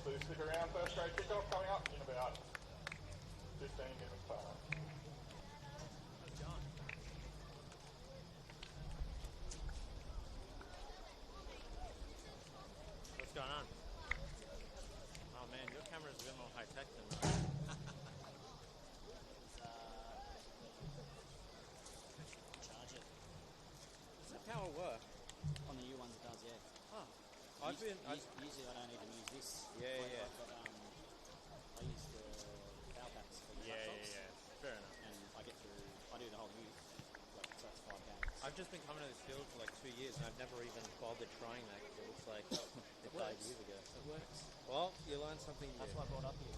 So you stick around, first grade kickoff coming up in about 15 minutes time. What's going on? Oh man, your camera's a bit more high tech than mine. Charge it. Does that power work? On the new ones it does, yeah. Oh. Usually I don't even use this. Yeah. I use the power packs for the laptops. Yeah. Fair enough. And I do the whole move. Like, so it's 5 packs. I've just been coming to this field for like 2 years and I've never even bothered trying that because it looks like it died years ago. It works. Well, you learn something new. That's why I brought up here.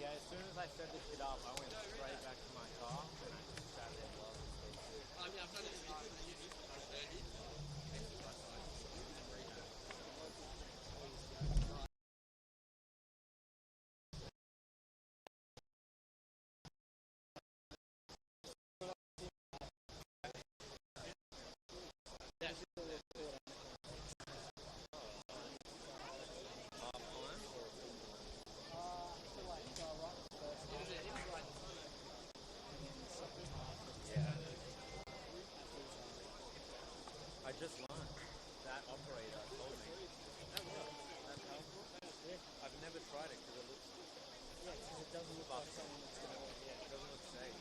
As soon as I set this shit up, I went straight back to my car and I just sat there while it was I mean, I've done it I just learned. That operator told me. That works. That's helpful. Yeah. I've never tried it because it looks... Yeah, because it doesn't look like something that's going to work. Yeah, it doesn't look safe.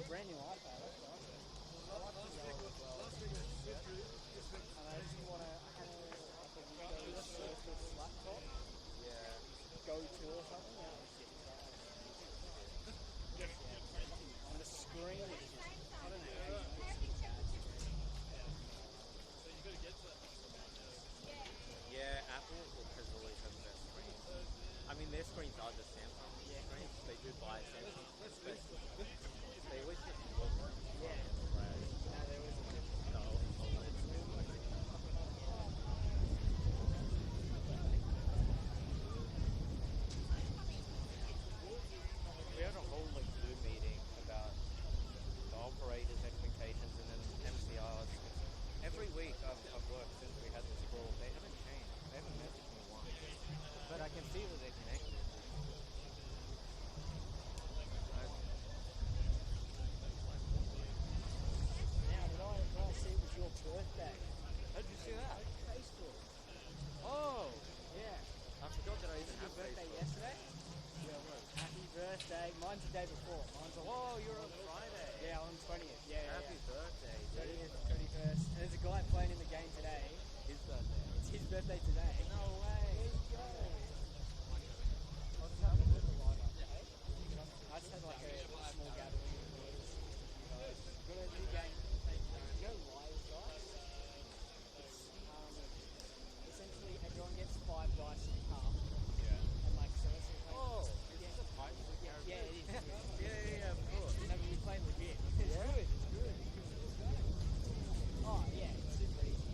Brand new iPad, that's right. I like the yellow as well. And I just want to have a Windows Surface laptop. Yeah. Go-to or something. And the screen is just, I don't know how you make it bad screen. Yeah, Apple has always had the best screens. I mean, their screens are just Samsung screens. They do buy Samsung. They always just look birthday. Mine's the day before. Mine's on. Whoa, you're on Friday. Yeah, on 20th. Yeah, Happy birthday, dude. 30th, 31st. And there's a guy playing in the game today. His birthday. It's his birthday today. No way. There you go. I'll just have a bit of a live update. I just had like a small gathering of boys. Got a new game. You know Liars Dice? It's essentially everyone gets 5 dice in half. Yeah. And like so it's like, Oh, is this a pipe? yeah, it is. Yeah, of course. No, but we play legit. It's good. It's good. Oh yeah, it's super easy.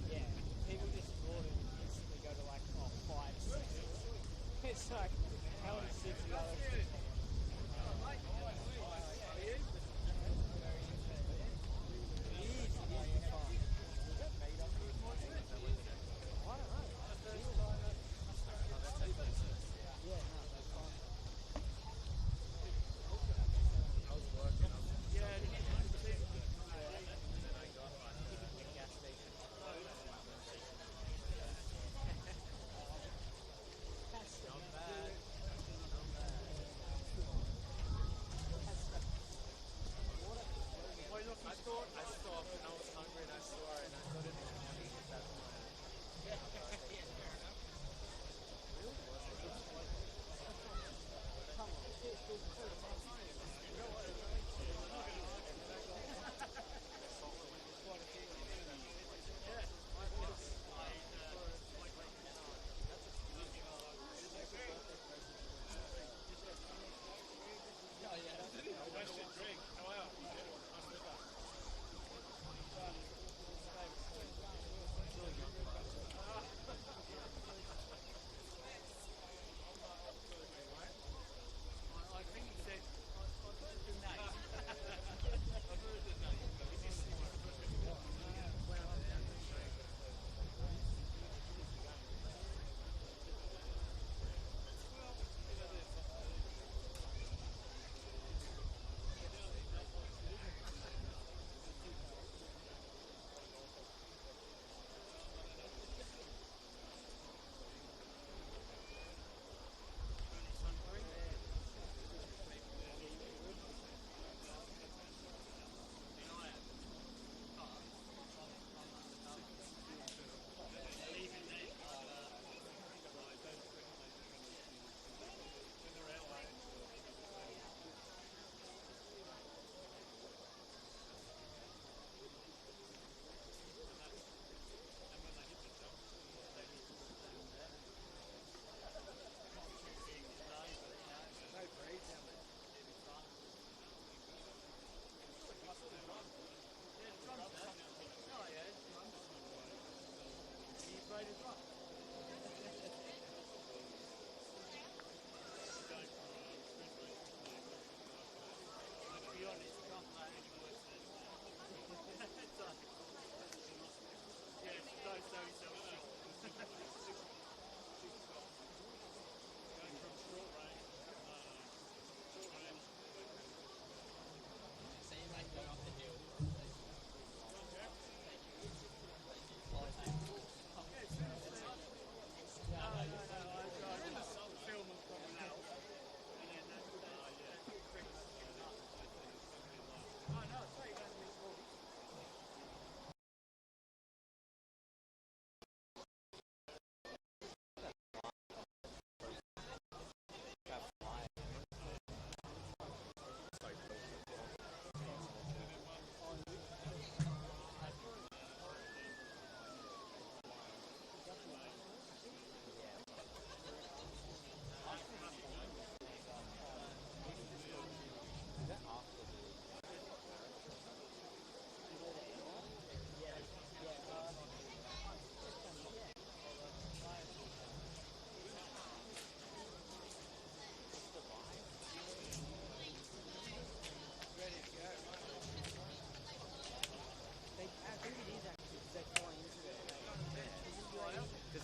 Yeah, people just thought it instantly go to like 5, 6. It's like how many 6 the other.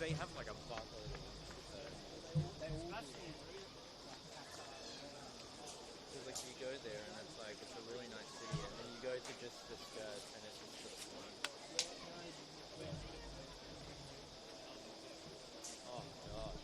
They have like a bottle. Because like you go there and it's like it's a really nice city, and then you go to just the skirts and it's just the sun. Oh god.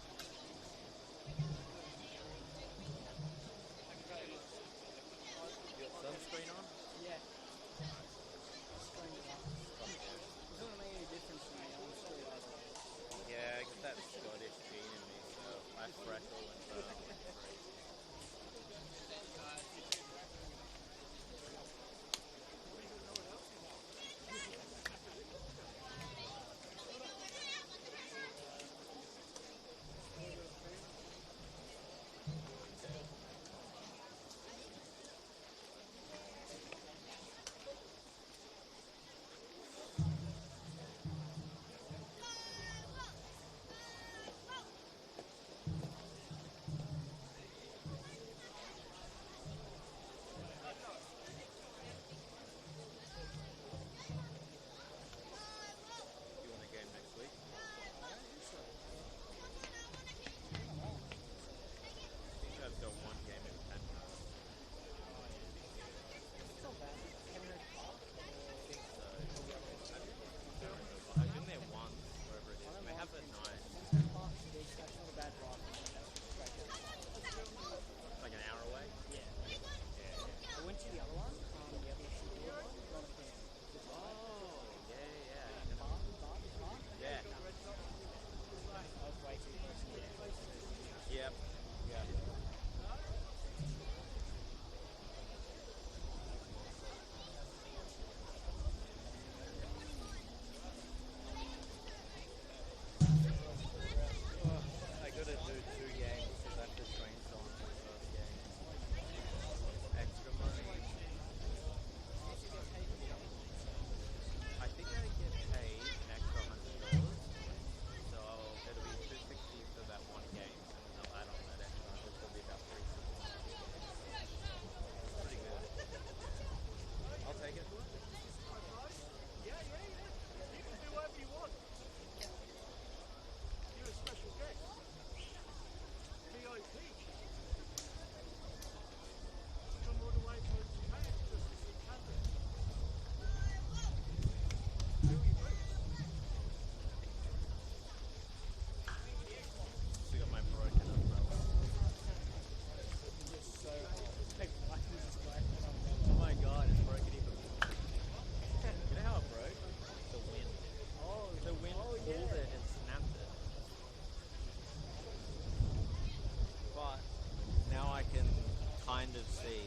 kind of see.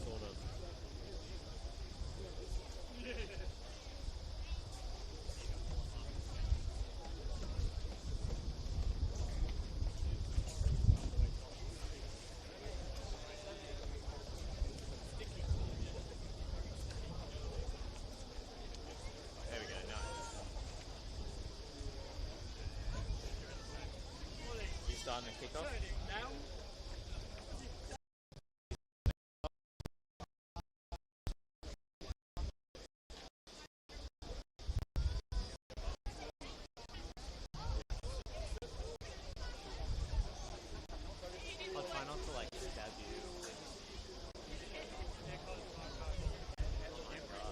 Sort of. There we go, nice. You starting the kickoff? I'll try not to like stab you. Oh my god.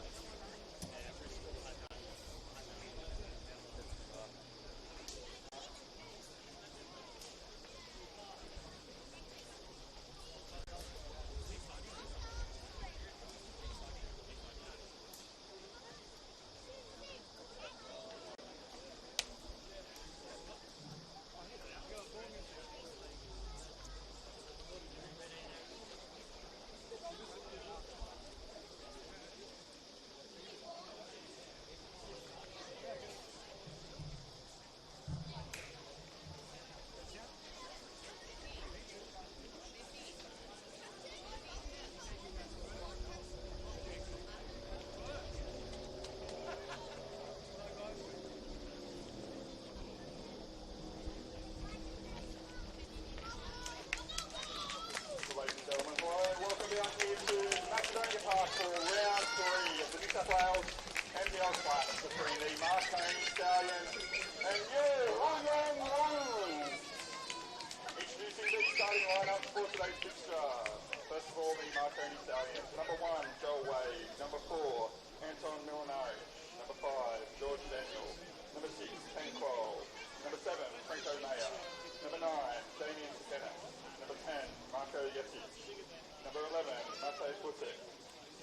Ladies and gentlemen, hello, welcome down here to Marconi Park for round 3 of the New South Wales NPL clash between the Marconi Stallions and Wollongong Wolves. Introducing the starting lineup for today's fixture. First of all, the Marconi Stallions. Number 1, Joel Wade. Number 4, Anton Milanaric. Number 5, George Daniel. Number 6, Ken Kroll. Number 7, Franco Mayer. Number 9, Damien Kenneth. Number 10, Marco Yesic. Number 11, Matej Putic.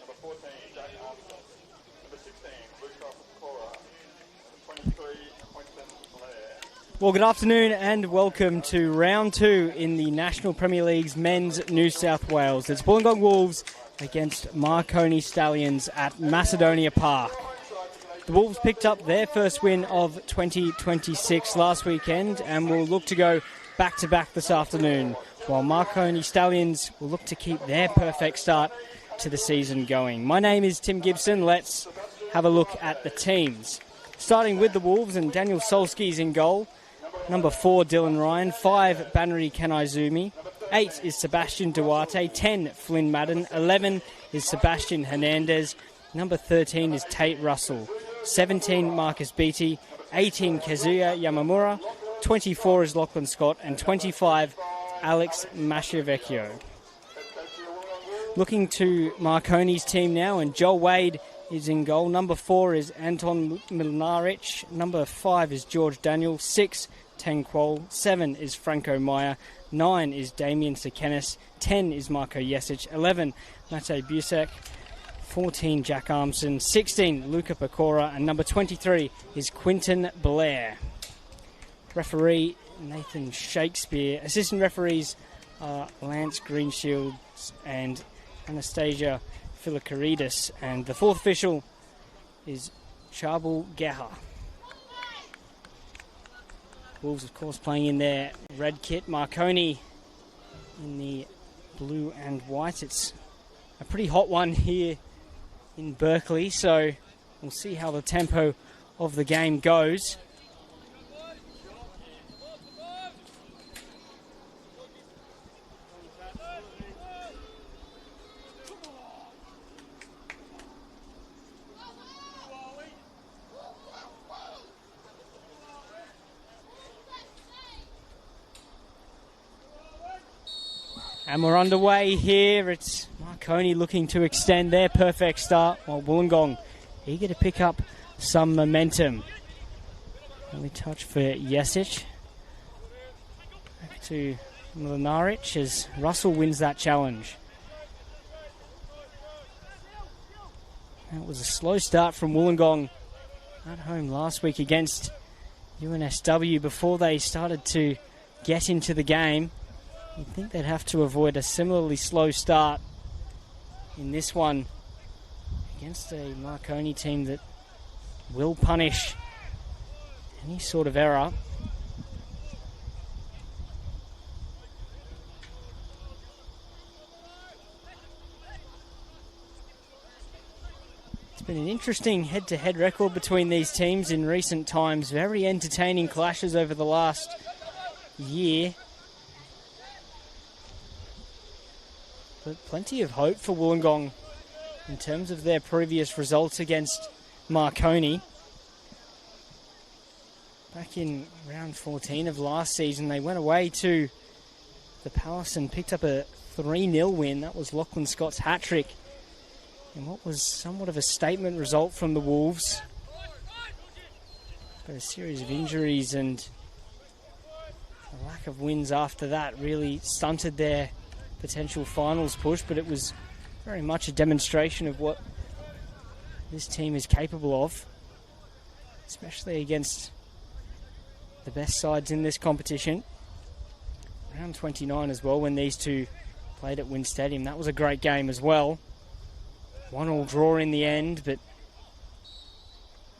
Number 14, Jack Armstrong. Number 16, Luca Cora. Number 23, Quentin Blair. Well, good afternoon and welcome to round 2 in the National Premier League's Men's New South Wales. It's Wollongong Wolves against Marconi Stallions at Macedonia Park. The Wolves picked up their first win of 2026 last weekend and will look to go back-to-back this afternoon, while Marconi Stallions will look to keep their perfect start to the season going. My name is Tim Gibson. Let's have a look at the teams. Starting with the Wolves, and Daniel Solski's in goal. Number 4, Dylan Ryan. 5, Bannery Kanaizumi. 8 is Sebastian Duarte. 10, Flynn Madden. 11 is Sebastian Hernandez. Number 13 is Tate Russell. 17, Marcus Beattie. 18, Kazuya Yamamura. 24 is Lachlan Scott. And 25, Alex Masciavecchio. Looking to Marconi's team now, and Joel Wade is in goal. Number 4 is Anton Milanaric. Number 5 is George Daniel. 6, Ten Kroll. 7 is Franco Mayer. 9 is Damien Sekenis. 10 is Marco Jesic. 11, Matej Busek. 14, Jack Armson. 16, Luca Pecora. And number 23 is Quinton Blair. Referee Nathan Shakespeare. Assistant referees are Lance Greenshields and Anastasia Philakaridis. And the fourth official is Charbel Geha. Wolves, of course, playing in their red kit. Marconi in the blue and white. It's a pretty hot one here in Berkeley, so we'll see how the tempo of the game goes. And we're underway here. It's Marconi looking to extend their perfect start, while Wollongong eager to pick up some momentum. Early touch for Jesic. Back to Milanaric as Russell wins that challenge. That was a slow start from Wollongong at home last week against UNSW before they started to get into the game. You'd think they'd have to avoid a similarly slow start in this one against a Marconi team that will punish any sort of error. It's been an interesting head-to-head record between these teams in recent times. Very entertaining clashes over the last year. But plenty of hope for Wollongong in terms of their previous results against Marconi. Back in round 14 of last season, they went away to the Palace and picked up a 3-0 win. That was Lachlan Scott's hat-trick. And what was somewhat of a statement result from the Wolves. But a series of injuries and a lack of wins after that really stunted their potential finals push, but it was very much a demonstration of what this team is capable of, especially against the best sides in this competition. Round 29 as well, when these two played at Wynn Stadium. That was a great game as well. 1-1 draw in the end, but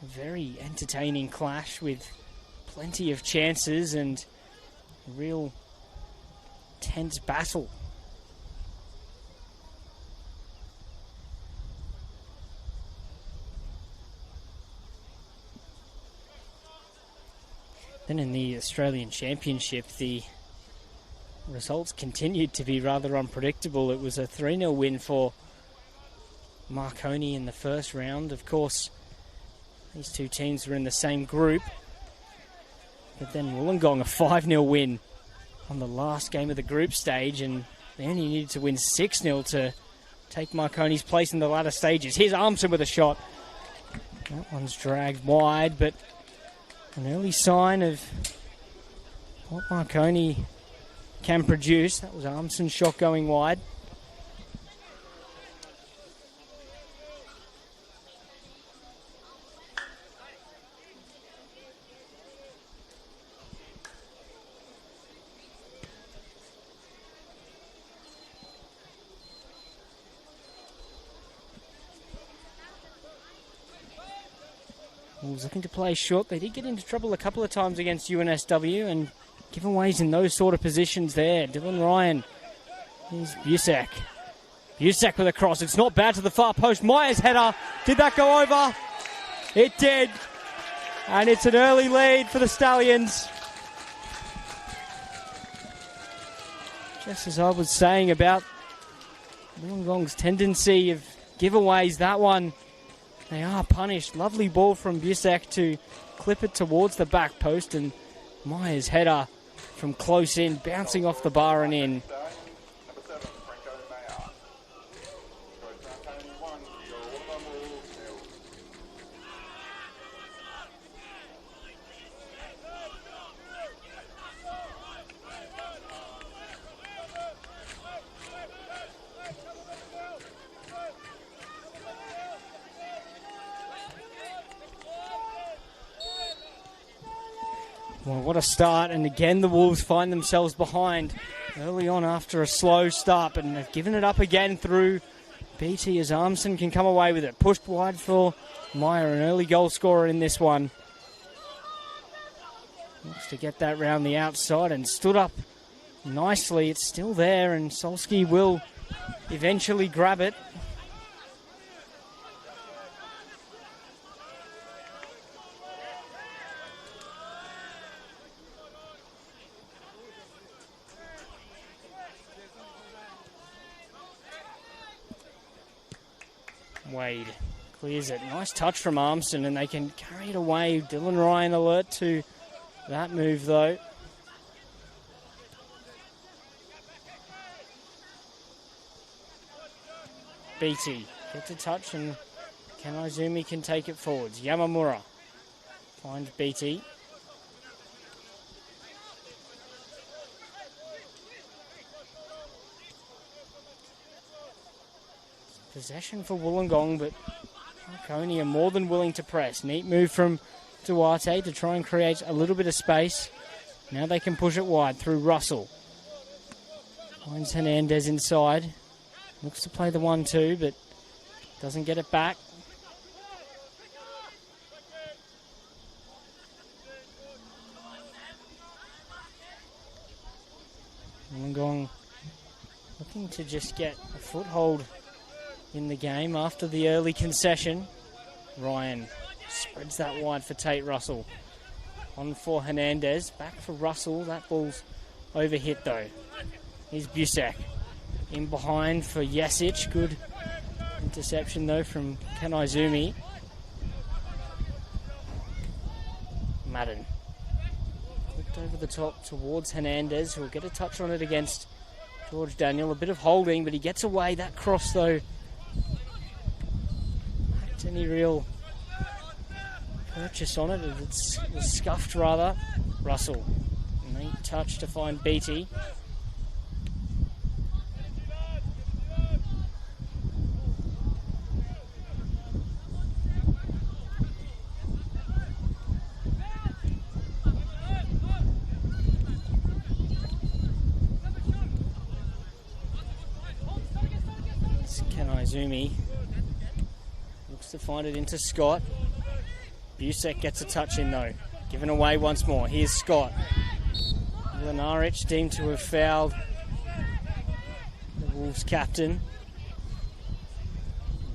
a very entertaining clash with plenty of chances and a real tense battle. Then in the Australian Championship, the results continued to be rather unpredictable. It was a 3-0 win for Marconi in the first round. Of course, these two teams were in the same group. But then Wollongong, a 5-0 win on the last game of the group stage, and they only needed to win 6-0 to take Marconi's place in the latter stages. Here's Armstrong with a shot. That one's dragged wide, but an early sign of what Marconi can produce. That was Armstrong's shot going wide. Wolves looking to play short. They did get into trouble a couple of times against UNSW and giveaways in those sort of positions there. Dylan Ryan. Here's Busak. Busak with a cross. It's not bad to the far post. Myers' header. Did that go over? It did. And it's an early lead for the Stallions. Just as I was saying about Wollongong's tendency of giveaways, that one, they are punished. Lovely ball from Busak to clip it towards the back post, and Myers' header from close in, bouncing off the bar and in. Well, what a start, and again the Wolves find themselves behind early on after a slow start, but they've given it up again through BT as Armstrong can come away with it. Pushed wide for Meyer, an early goal scorer in this one. Looks to get that round the outside and stood up nicely. It's still there, and Solsky will eventually grab it. Wade clears it. Nice touch from Armstrong, and they can carry it away. Dylan Ryan alert to that move, though. BT gets a touch, and Kanaizumi can take it forwards. Yamamura finds BT. Possession for Wollongong, but Marconi are more than willing to press. Neat move from Duarte to try and create a little bit of space. Now they can push it wide through Russell. Finds Hernandez inside. Looks to play the 1-2, but doesn't get it back. Wollongong looking to just get a foothold in the game after the early concession. Ryan spreads that wide for Tate Russell. On for Hernandez. Back for Russell. That ball's overhit though. Here's Busek. In behind for Jasic. Good interception though from Kanaizumi. Madden. Flipped over the top towards Hernandez, who will get a touch on it against George Daniel. A bit of holding, but he gets away. That cross though lacked any real purchase on it. It was scuffed rather. Russell. Neat touch to find Beattie. Kanaizumi looks to find it into Scott. Busek gets a touch in though. Given away once more. Here's Scott. Lenaric deemed to have fouled the Wolves captain.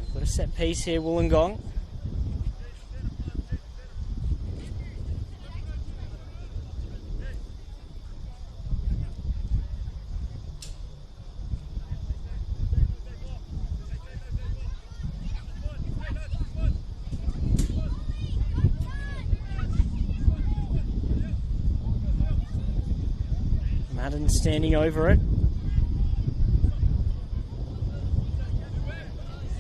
We've got a set piece here, Wollongong. Madden standing over it.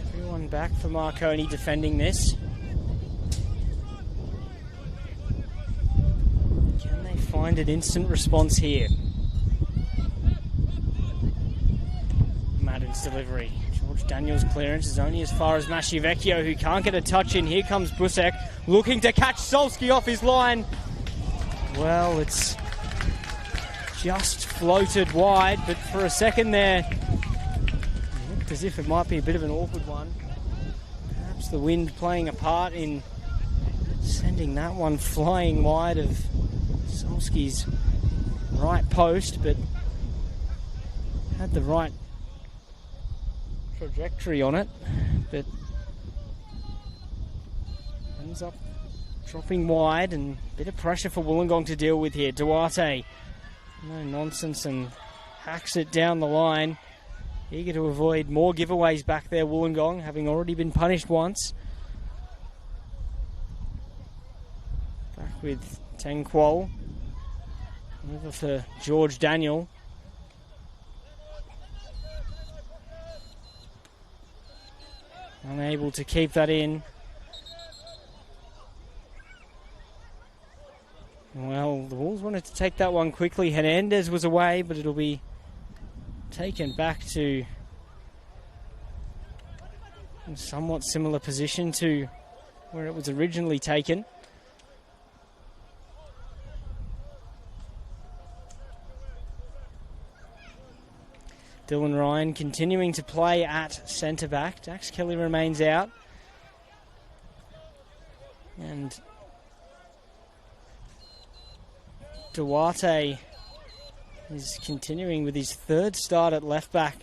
Everyone back for Marconi defending this. Can they find an instant response here? Madden's delivery. George Daniel's clearance is only as far as Mashivecchio, who can't get a touch in. Here comes Busek looking to catch Solski off his line. Well, it's just floated wide, but for a second there, it looked as if it might be a bit of an awkward one. Perhaps the wind playing a part in sending that one flying wide of Solski's right post, but had the right trajectory on it, but ends up dropping wide, and a bit of pressure for Wollongong to deal with here. Duarte, no nonsense, and hacks it down the line. Eager to avoid more giveaways back there, Wollongong, having already been punished once. Back with Teng Kuo. Over for George Daniel. Unable to keep that in. Well, the Wolves wanted to take that one quickly. Hernandez was away, but it'll be taken back to a somewhat similar position to where it was originally taken. Dylan Ryan continuing to play at centre-back. Dax Kelly remains out. And Duarte is continuing with his third start at left back.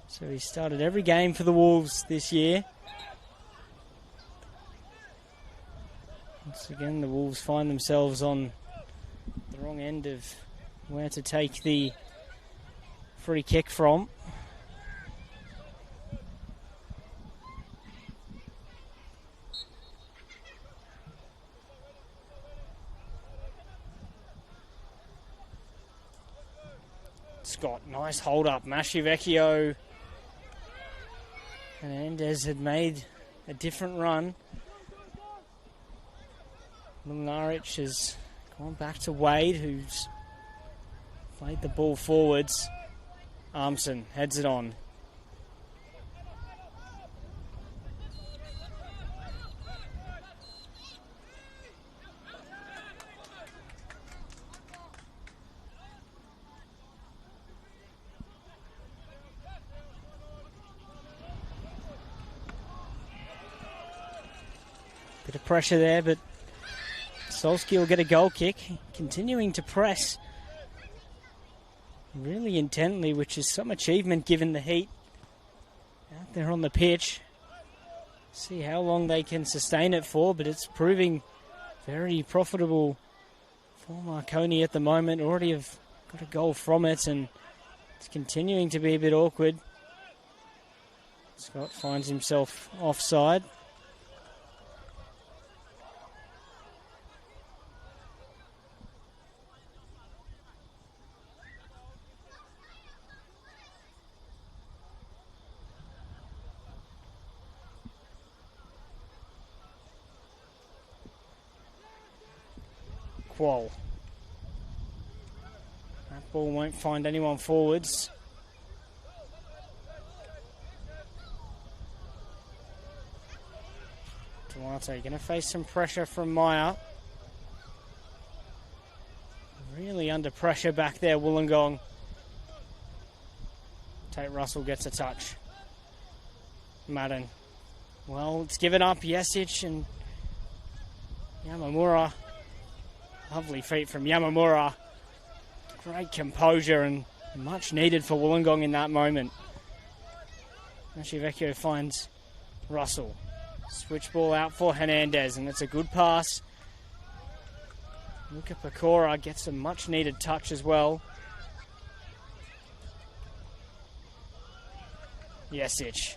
So he started every game for the Wolves this year. Once again, the Wolves find themselves on the wrong end of where to take the free kick from. Scott, nice hold up. Mashivecchio. Hernandez had made a different run. Mlinaric has gone back to Wade, who's played the ball forwards. Armson heads it on. Bit of pressure there, but Solski will get a goal kick. Continuing to press really intently, which is some achievement given the heat out there on the pitch. See how long they can sustain it for, but it's proving very profitable for Marconi at the moment. Already have got a goal from it, and it's continuing to be a bit awkward. Scott finds himself offside. Qual. That ball won't find anyone forwards. Duarte going to face some pressure from Meyer. Really under pressure back there, Wollongong. Tate Russell gets a touch. Madden. Well, it's given up. Yesic and Yamamura. Lovely feet from Yamamura. Great composure and much needed for Wollongong in that moment. Mashivecchio finds Russell. Switch ball out for Hernandez, and it's a good pass. Luka Pecora gets a much needed touch as well. Yesic.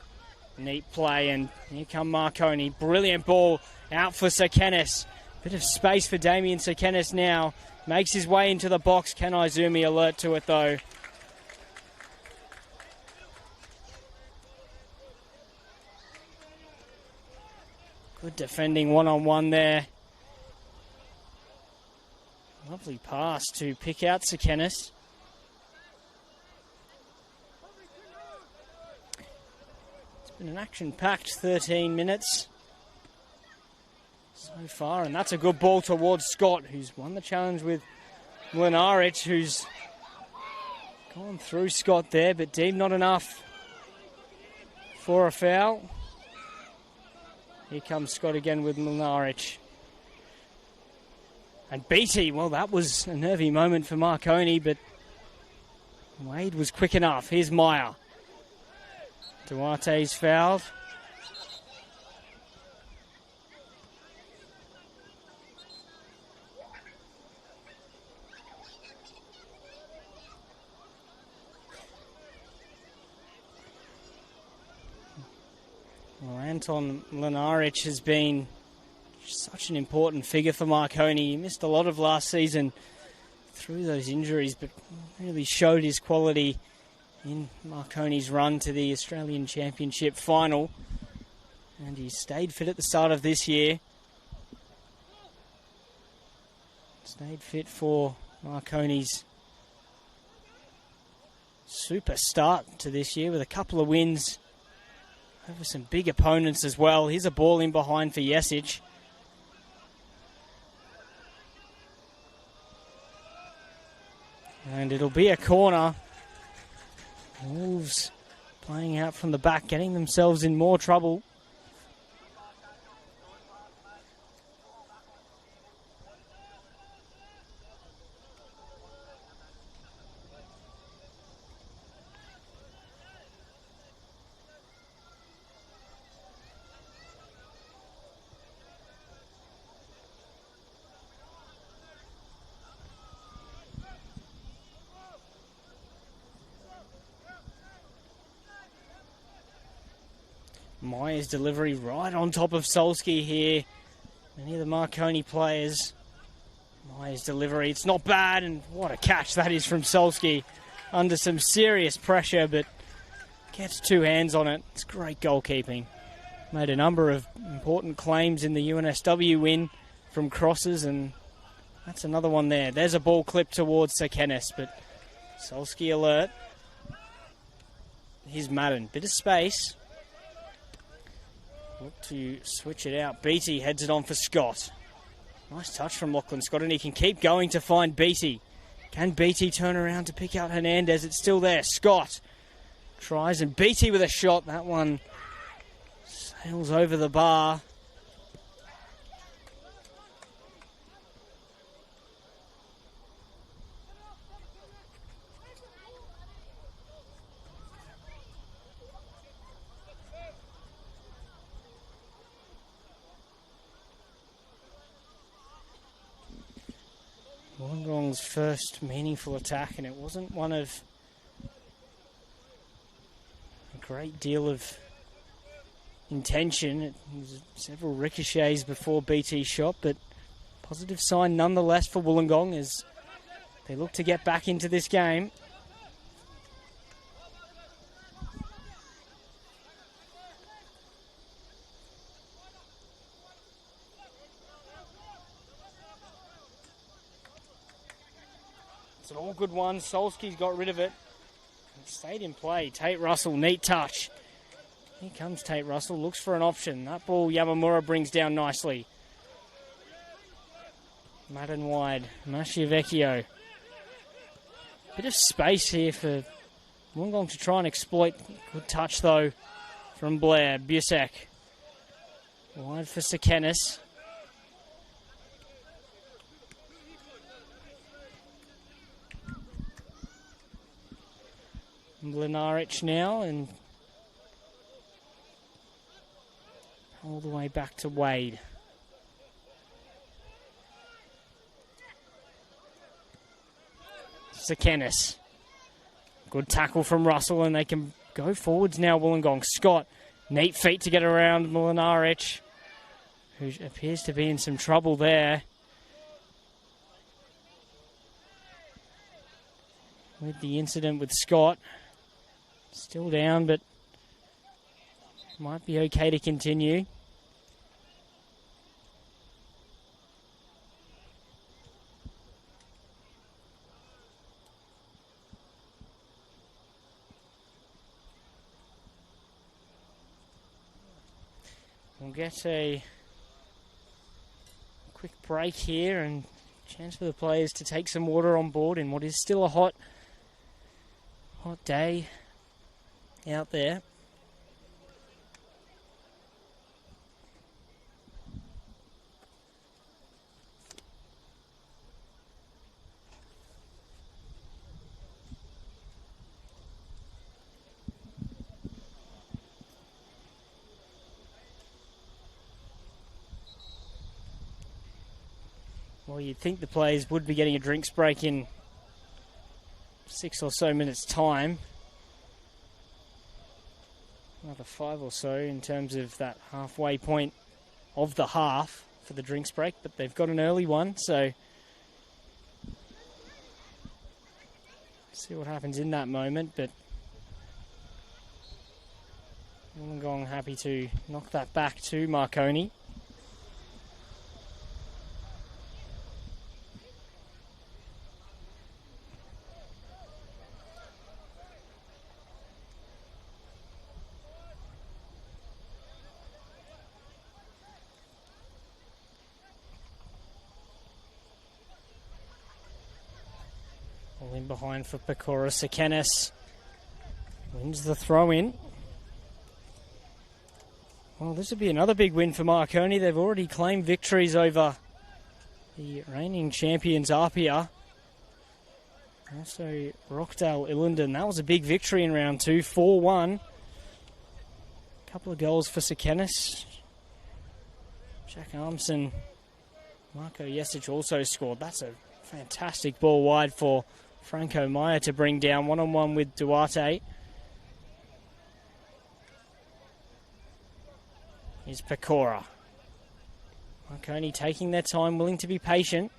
Neat play, and here come Marconi. Brilliant ball out for Sekenis. Bit of space for Damien Sekenis now. Makes his way into the box. Can Izumi alert to it though? Good defending one-on-one there. Lovely pass to pick out Sekenis. It's been an action-packed 13 minutes so far, and that's a good ball towards Scott, who's won the challenge with Mlinaric, who's gone through Scott there, but deemed not enough for a foul. Here comes Scott again with Mlinaric. And Beattie, well, that was a nervy moment for Marconi, but Wade was quick enough. Here's Meyer. Duarte's fouled. Well, Anton Mlinaric has been such an important figure for Marconi. He missed a lot of last season through those injuries, but really showed his quality in Marconi's run to the Australian Championship final. And he stayed fit at the start of this year. Stayed fit for Marconi's super start to this year with a couple of wins over some big opponents as well. Here's a ball in behind for Yesic. And it'll be a corner. Wolves playing out from the back, getting themselves in more trouble. Meyer's delivery right on top of Solski here. Many of the Marconi players. Meyer's delivery, it's not bad, and what a catch that is from Solski. Under some serious pressure, but gets two hands on it. It's great goalkeeping. Made a number of important claims in the UNSW win from crosses, and that's another one there. There's a ball clipped towards Sekenis, but Solski alert. Here's Madden. Bit of space. Look to switch it out. Beattie heads it on for Scott. Nice touch from Lachlan Scott, and he can keep going to find Beattie. Can Beattie turn around to pick out Hernandez? It's still there. Scott tries, and Beattie with a shot. That one sails over the bar. Wollongong's first meaningful attack, and it wasn't one of a great deal of intention. It was several ricochets before BT shot, but positive sign nonetheless for Wollongong as they look to get back into this game. It's an all good one. Solski's got rid of it. It stayed in play. Tate Russell, neat touch. Here comes Tate Russell, looks for an option. That ball Yamamura brings down nicely. Madden wide. Masciavecchio. Bit of space here for Wollongong to try and exploit. Good touch though from Blair. Busek. Wide for Sekenis. Mlinaric now, and all the way back to Wade. Sekenis. Good tackle from Russell, and they can go forwards now, Wollongong. Scott, neat feet to get around Mlinaric, who appears to be in some trouble there. With the incident with Scott. Still down, but might be okay to continue. We'll get a quick break here and chance for the players to take some water on board in what is still a hot day out there. Well, you'd think the players would be getting a drinks break in 6 or so minutes' time. Another 5 or so in terms of that halfway point of the half for the drinks break, but they've got an early one, so see what happens in that moment. But Wollongong happy to knock that back to Marconi. In behind for Pecora. Sekenis wins the throw-in. Well, this would be another big win for Marconi. They've already claimed victories over the reigning champions Apia. Also Rockdale Illendon. That was a big victory in round 2, 4-1. A couple of goals for Sekenis. Jack Armson, Marco Jesic also scored. That's a fantastic ball wide for Franco Meyer to bring down, one-on-one with Duarte. Here's Pecora. Marconi taking their time, willing to be patient.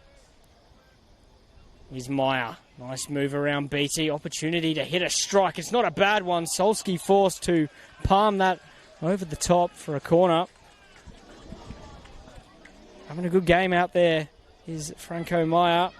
Here's Meyer. Nice move around BT. Opportunity to hit a strike. It's not a bad one. Solski forced to palm that over the top for a corner. Having a good game out there is Franco Meyer.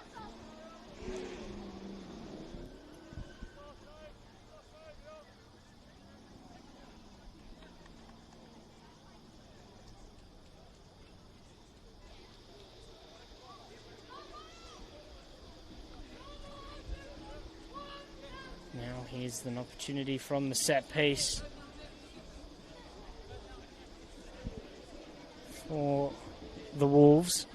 Now here's an opportunity from the set piece for the Wolves.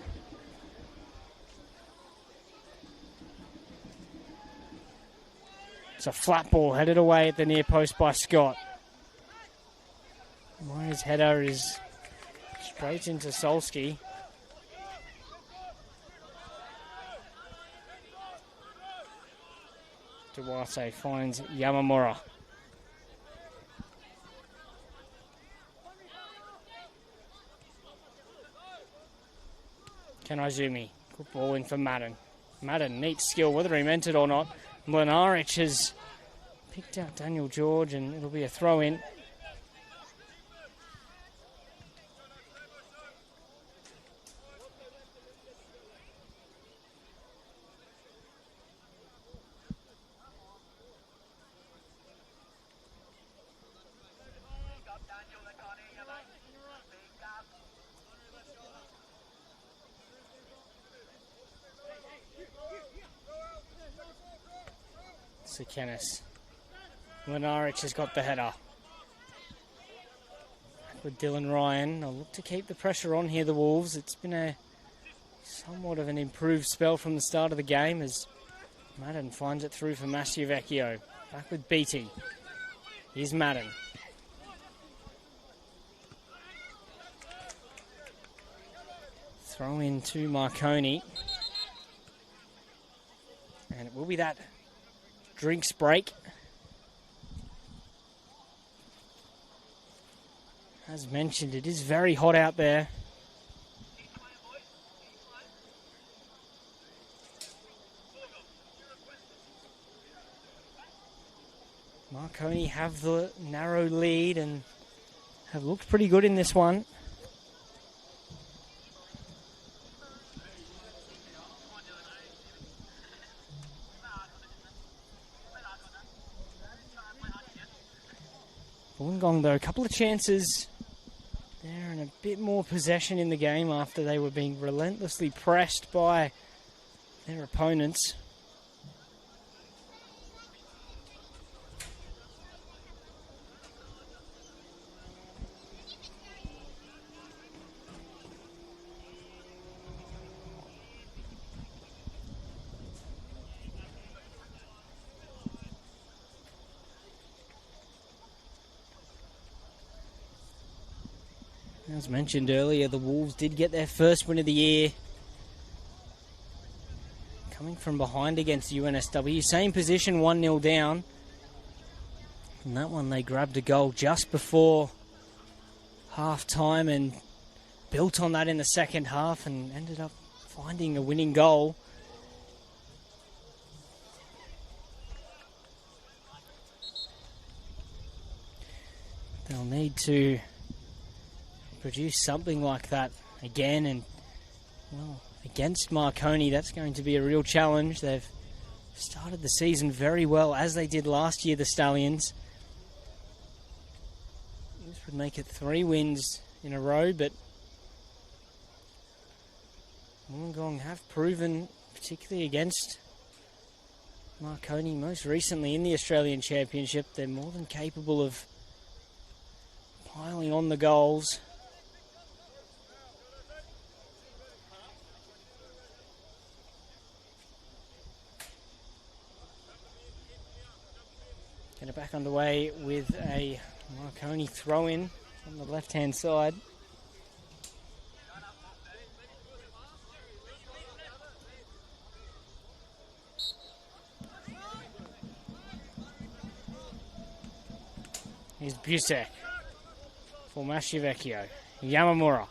It's a flat ball headed away at the near post by Scott. Meyer's header is straight into Solski. Duarte finds Yamamura. Kanaizumi. Good ball in for Madden. Madden, neat skill, whether he meant it or not. Mlinaric has picked out Daniel George, and it'll be a throw-in. Kennis. Mlinaric has got the header. With Dylan Ryan, they'll look to keep the pressure on here, the Wolves. It's been a somewhat of an improved spell from the start of the game as Madden finds it through for Masciavecchio. Back with Beattie. Here's Madden. Throw in to Marconi. And it will be that drinks break. As mentioned, it is very hot out there. Marconi have the narrow lead and have looked pretty good in this one. Wollongong, though, a couple of chances there and a bit more possession in the game after they were being relentlessly pressed by their opponents. As mentioned earlier, the Wolves did get their first win of the year. Coming from behind against UNSW. Same position, 1-0 down. And that one they grabbed a goal just before half-time and built on that in the second half and ended up finding a winning goal. They'll need to produce something like that again, and well, against Marconi that's going to be a real challenge. They've started the season very well, as they did last year, the Stallions. This would make it 3 wins in a row, but Wollongong have proven, particularly against Marconi most recently in the Australian Championship, they're more than capable of piling on the goals. Get it back underway with a Marconi throw-in on the left-hand side. Here's Busek for Masciavecchio. Yamamura.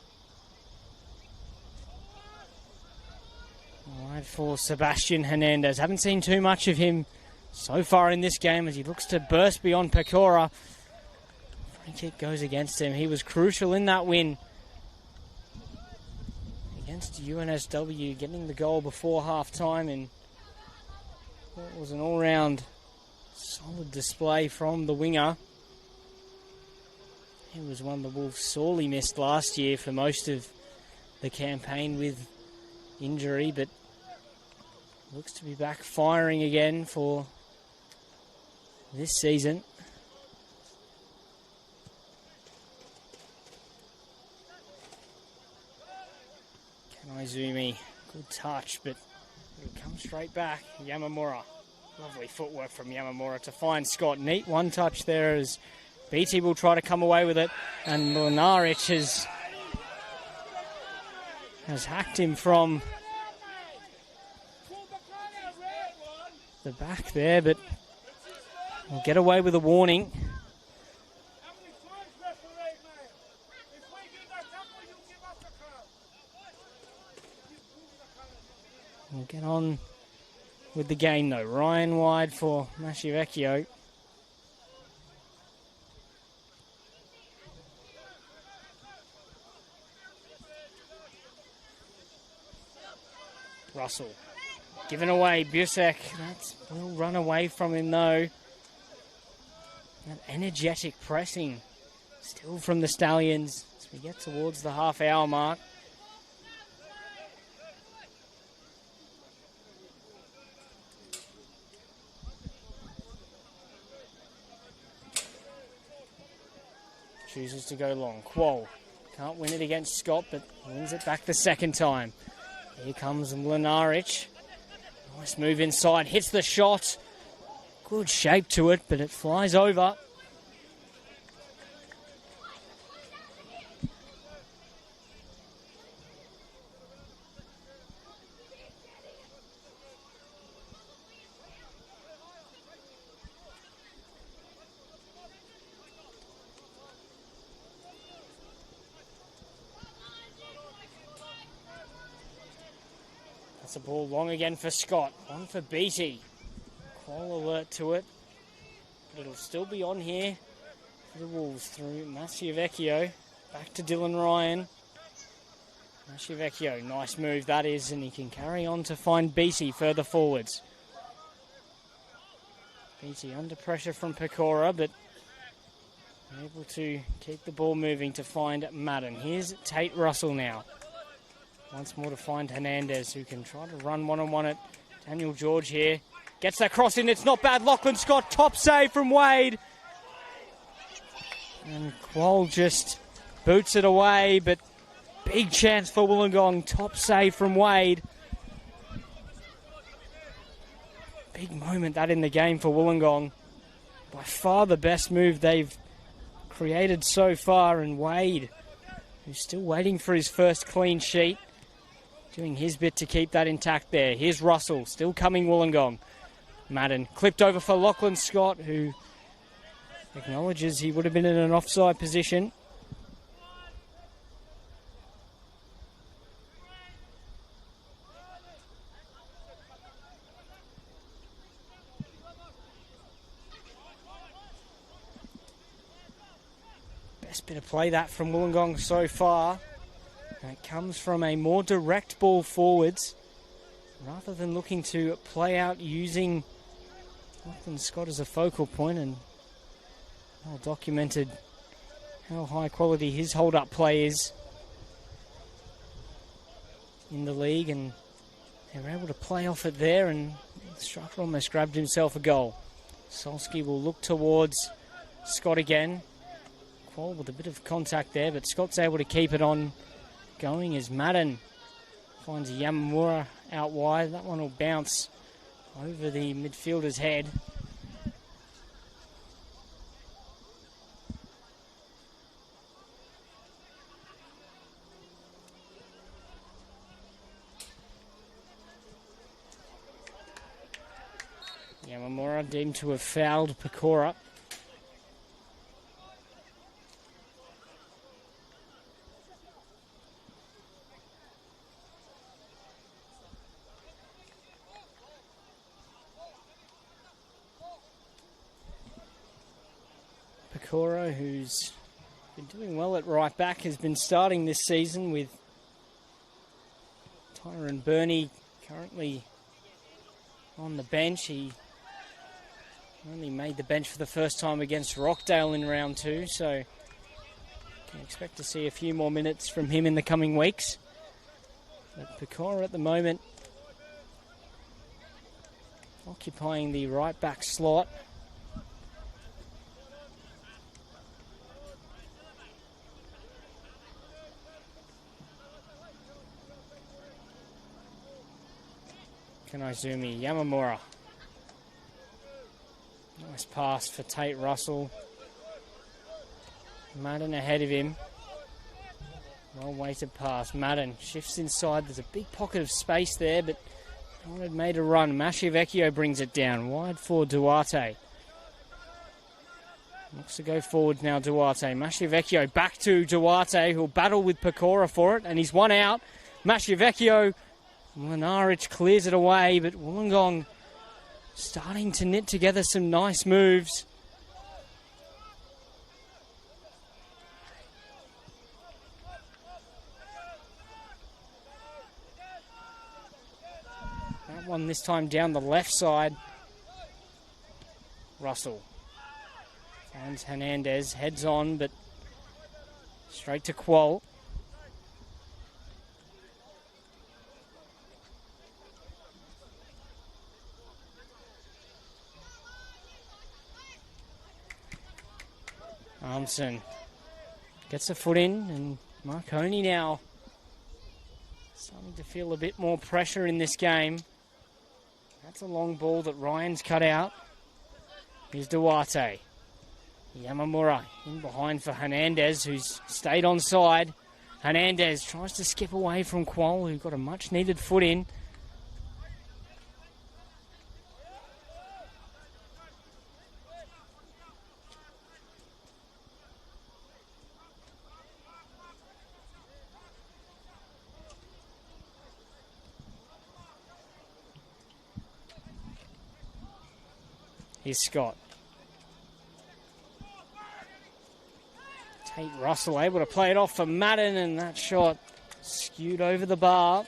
Wide for Sebastian Hernandez. Haven't seen too much of him so far in this game as he looks to burst beyond Pecora. Free kick goes against him. He was crucial in that win against UNSW, getting the goal before half-time, and it was an all-round solid display from the winger. He was one the Wolves sorely missed last year for most of the campaign with injury, but looks to be back firing again for this season. Kanaizumi, good touch, but it'll come straight back. Yamamura, lovely footwork from Yamamura to find Scott. Neat one touch there as BT will try to come away with it, and Mlinaric has hacked him from the back there, but we'll get away with a warning. We'll get on with the game though. Ryan wide for Masciavecchio. Russell given away. Busek, that's will run away from him though. That energetic pressing still from the Stallions as we get towards the half-hour mark. Chooses to go long. Quoll can't win it against Scott, but wins it back the second time. Here comes Mlinaric. Nice move inside, hits the shot. Good shape to it, but it flies over. That's a ball long again for Scott. On for Beattie. Quoll alert to it. But it'll still be on here for the Wolves through Masciavecchio. Back to Dylan Ryan. Masciavecchio, nice move that is, and he can carry on to find Beattie further forwards. Beattie under pressure from Pecora, but able to keep the ball moving to find Madden. Here's Tate Russell now. Once more to find Hernandez, who can try to run one-on-one at Daniel George here. Gets that cross in, it's not bad. Lachlan Scott, top save from Wade. And Quoll just boots it away, but big chance for Wollongong. Top save from Wade. Big moment that in the game for Wollongong. By far the best move they've created so far, and Wade, who's still waiting for his first clean sheet, doing his bit to keep that intact there. Here's Russell, still coming Wollongong. Madden clipped over for Lachlan Scott, who acknowledges he would have been in an offside position. Best bit of play that from Wollongong so far. And it comes from a more direct ball forwards, rather than looking to play out using Lachlan Scott as a focal point, and well documented how high quality his hold-up play is in the league, and they were able to play off it there, and the striker almost grabbed himself a goal. Solski will look towards Scott again. Quoll with a bit of contact there, but Scott's able to keep it on going as Madden finds Yamamura out wide. That one will bounce over the midfielder's head. Yamamura deemed to have fouled Pecora. Pecora, who's been doing well at right back, has been starting this season with Tyron Burney currently on the bench. He only made the bench for the first time against Rockdale in round 2, so can expect to see a few more minutes from him in the coming weeks. But Pecora at the moment occupying the right back slot. Kanaizumi, Yamamura. Nice pass for Tate Russell. Madden ahead of him. Well weighted pass. Madden shifts inside. There's a big pocket of space there, but Had made a run. Masciavecchio brings it down. Wide for Duarte. Looks to go forward now, Duarte. Masciavecchio back to Duarte, who'll battle with Pecora for it, and he's one out. Masciavecchio, Mlinaric clears it away, but Wollongong starting to knit together some nice moves. That one this time down the left side. Russell finds Hernandez, heads on, but straight to Quoll. Armson gets a foot in, and Marconi now starting to feel a bit more pressure in this game. That's a long ball that Ryan's cut out. Here's Duarte. Yamamura in behind for Hernandez, who's stayed on side. Hernandez tries to skip away from Quoll, who got a much needed foot in. Here's Scott. Tate Russell able to play it off for Madden, and that shot skewed over the bar.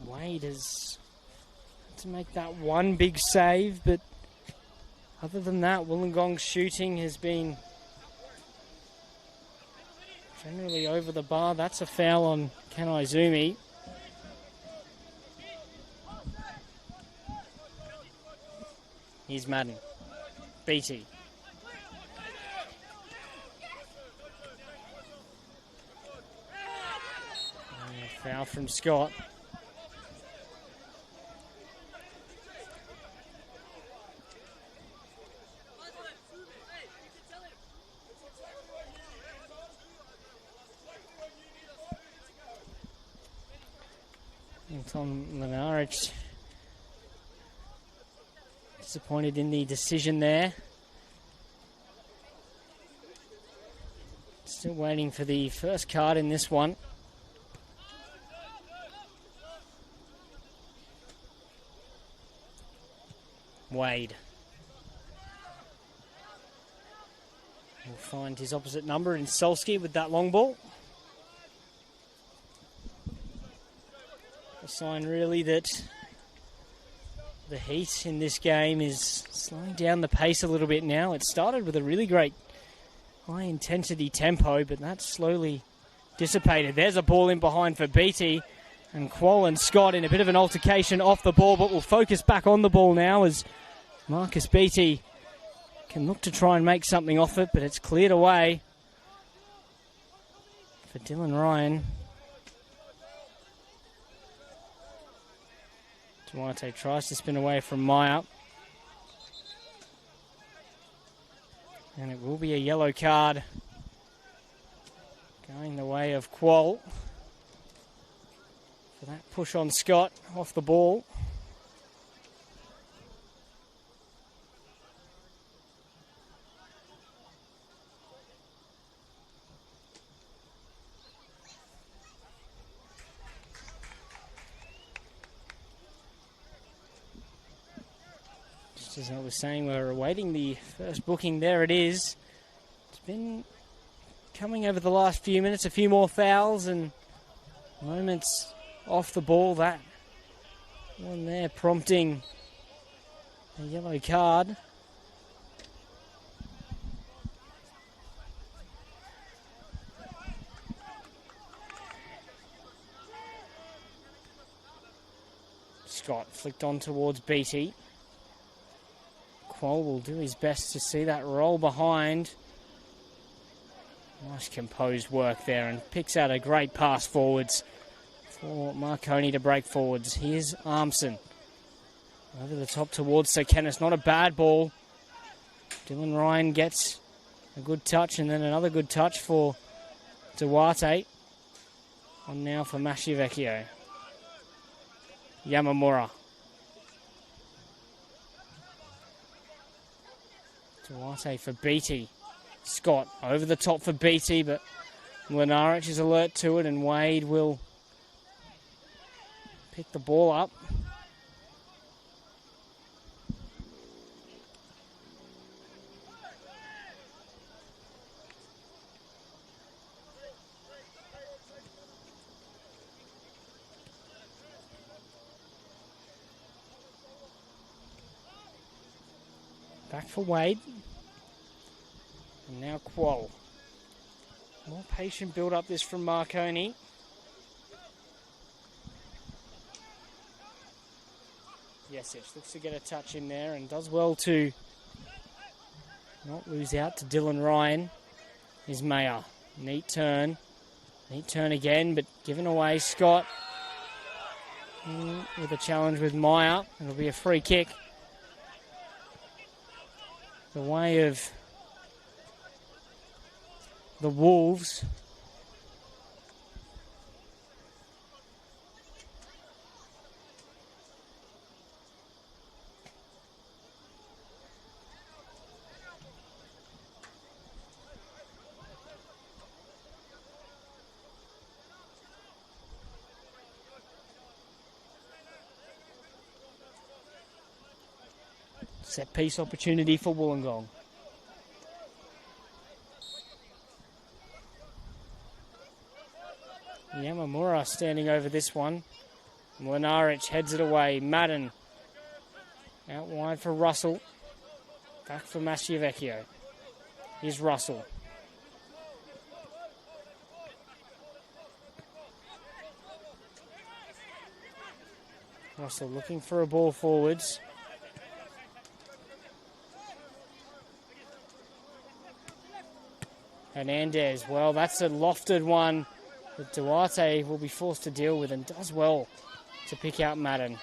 Wade has had to make that one big save, but other than that, Wollongong's shooting has been generally over the bar. That's a foul on Kanaizumi. Here's Madden. Beatty. And a foul from Scott. Tom Mlinaric disappointed in the decision there. Still waiting for the first card in this one. Wade will find his opposite number in Solsky with that long ball. A sign really that the heat in this game is slowing down the pace a little bit now. It started with a really great high intensity tempo, but that's slowly dissipated. There's a ball in behind for Beatty, and Quoll and Scott in a bit of an altercation off the ball, but we'll focus back on the ball now as Marcus Beatty can look to try and make something off it, but it's cleared away for Dylan Ryan. Duarte tries to spin away from Meyer. And it will be a yellow card going the way of Quoll for that push on Scott off the ball. As I was saying, we're awaiting the first booking. There it is. It's been coming over the last few minutes, a few more fouls and moments off the ball. That one there prompting a yellow card. Scott flicked on towards Beatty. Quoll will do his best to see that roll behind. Nice composed work there and picks out a great pass forwards for Marconi to break forwards. Here's Armson. Over the top towards Sir Kenneth. Not a bad ball. Dylan Ryan gets a good touch and then another good touch for Duarte. On now for Masciavecchio. Yamamura. Duarte for Beatty. Scott over the top for Beatty, but Mlinaric is alert to it and Wade will pick the ball up. Back for Wade. And now Quoll. More patient build up this from Marconi. Yesic looks to get a touch in there and does well to not lose out to Dylan Ryan. Is Mayer. Neat turn. Neat turn again, but given away. Scott with a challenge with Meyer. It'll be a free kick. The way of the Wolves. Set piece opportunity for Wollongong. Yamamura standing over this one. Mlinaric heads it away. Madden out wide for Russell. Back for Masciavecchio. Here's Russell. Russell looking for a ball forwards. Hernandez, well, that's a lofted one that Duarte will be forced to deal with and does well to pick out Madden.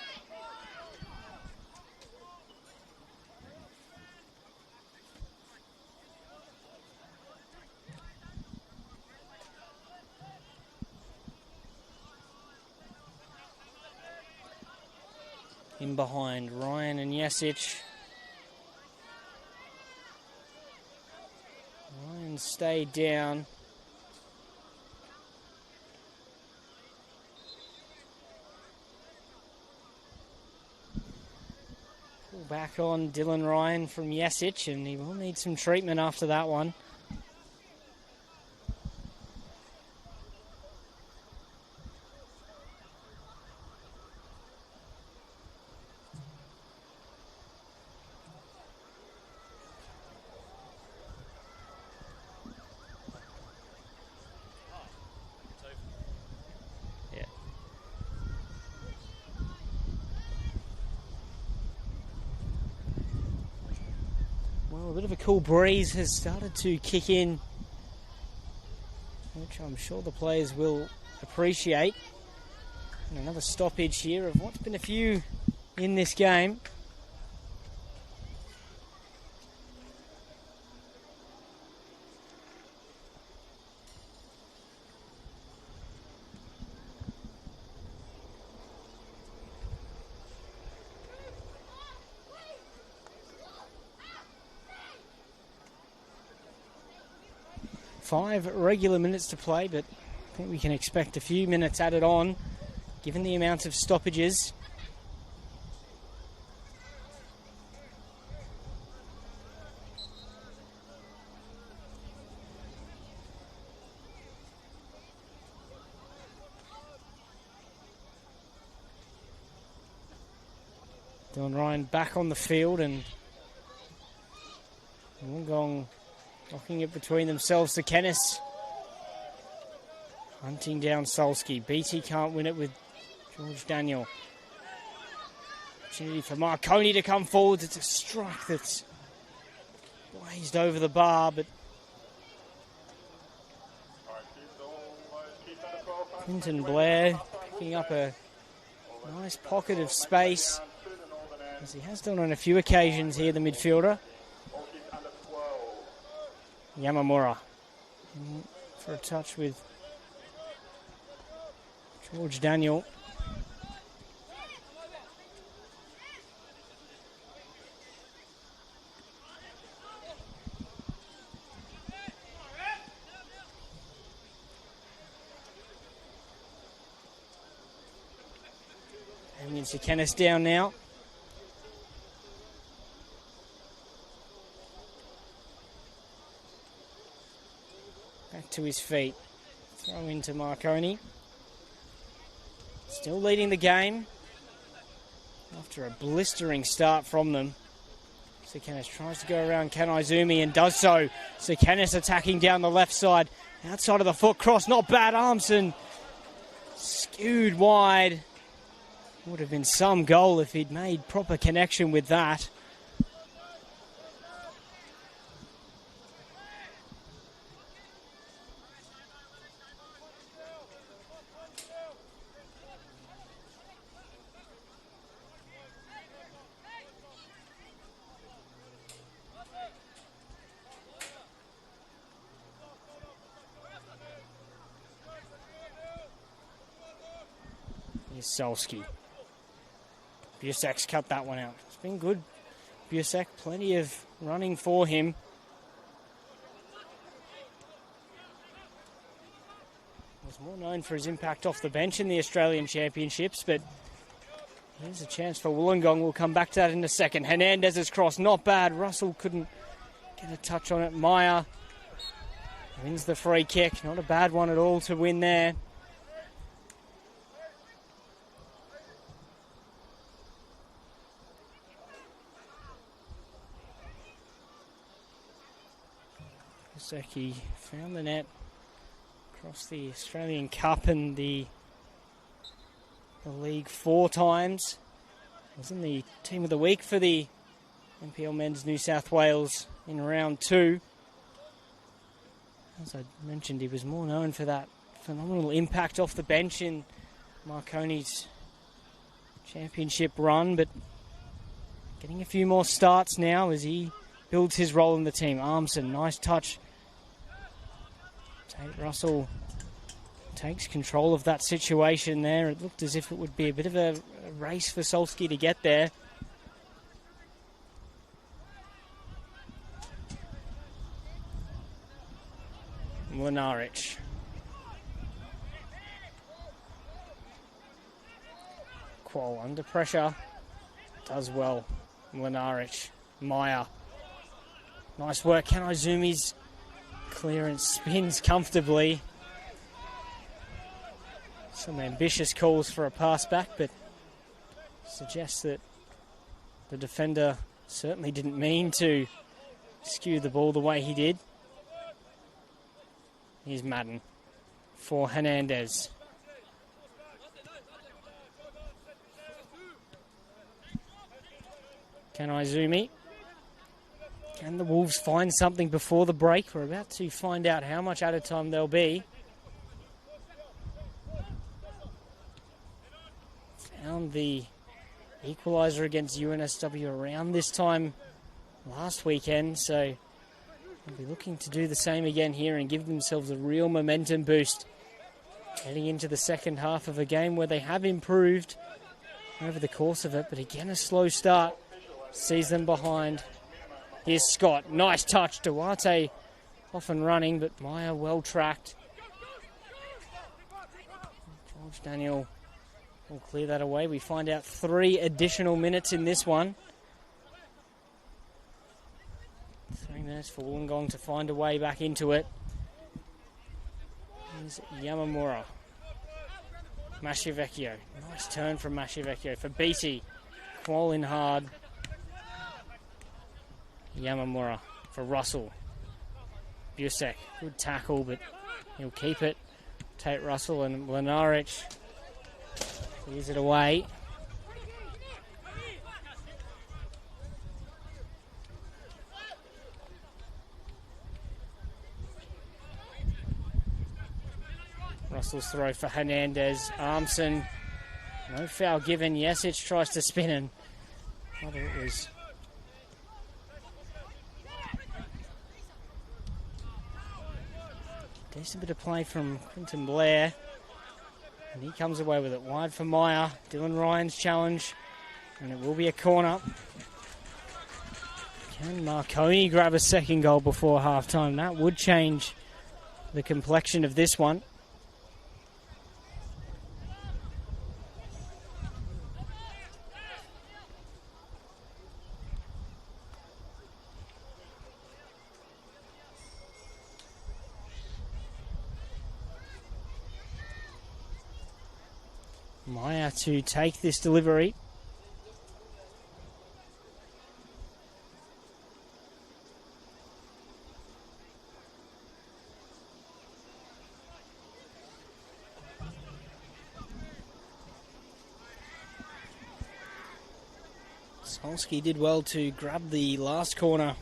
In behind, Ryan and Yesic. Ryan stayed down. Pull back on Dylan Ryan from Yesic, and he will need some treatment after that one. A bit of a cool breeze has started to kick in, which I'm sure the players will appreciate. And another stoppage here of what's been a few in this game. Five regular minutes to play, but I think we can expect a few minutes added on, given the amount of stoppages. Dylan Ryan back on the field and Wollongong knocking it between themselves to Kennis. Hunting down Solski. Beatty can't win it with George Daniel. Opportunity for Marconi to come forward. It's a strike that's blazed over the bar, but Clinton Blair picking up a nice pocket of space, as he has done on a few occasions here, the midfielder. Yamamura in for a touch with George Daniel. And Kennis down now. Back to his feet. Throw into Marconi. Still leading the game after a blistering start from them. Kennis tries to go around Kanaizumi and does so. Kennis attacking down the left side. Outside of the foot cross. Not bad. Armson skewed wide. Would have been some goal if he'd made proper connection with that. Here's Solski. Busek's cut that one out. It's been good. Busek, plenty of running for him. Was more known for his impact off the bench in the Australian Championships, but here's a chance for Wollongong. We'll come back to that in a second. Hernandez's cross, not bad. Russell couldn't get a touch on it. Meyer wins the free kick. Not a bad one at all to win there. He found the net across the Australian Cup and the league 4 times. Was in the team of the week for the NPL Men's New South Wales in round 2. As I mentioned, he was more known for that phenomenal impact off the bench in Marconi's championship run, but getting a few more starts now as he builds his role in the team. Armson, nice touch. Russell takes control of that situation there. It looked as if it would be a bit of a race for Solski to get there. Mlinaric. Qual under pressure. Does well. Mlinaric. Meyer. Nice work. Kanaizumi's clearance spins comfortably. Some ambitious calls for a pass back, but suggests that the defender certainly didn't mean to skew the ball the way he did. Here's Madden for Hernandez. Kanaizumi. Can the Wolves find something before the break? We're about to find out how much added time there'll be. Found the equaliser against UNSW around this time last weekend, so they'll be looking to do the same again here and give themselves a real momentum boost heading into the second half of a game where they have improved over the course of it, but again a slow start sees them behind. Here's Scott. Nice touch. Duarte off and running, but Meyer well tracked. George Daniel will clear that away. We find out 3 additional minutes in this one. 3 minutes for Wollongong to find a way back into it. Here's Yamamura. Mashivecchio. Nice turn from Mashivecchio for Beatty. Qual in hard. Yamamura for Russell. Busek, good tackle, but he'll keep it. Tate Russell and Mlinaric clears it away. Russell's throw for Hernandez. Armson, no foul given. Yesic tries to spin and whether it was decent bit of play from Quinton Blair. And he comes away with it wide for Meyer. Dylan Ryan's challenge. And it will be a corner. Can Marconi grab a second goal before halftime? That would change the complexion of this one. Meyer to take this delivery. Solsky did well to grab the last corner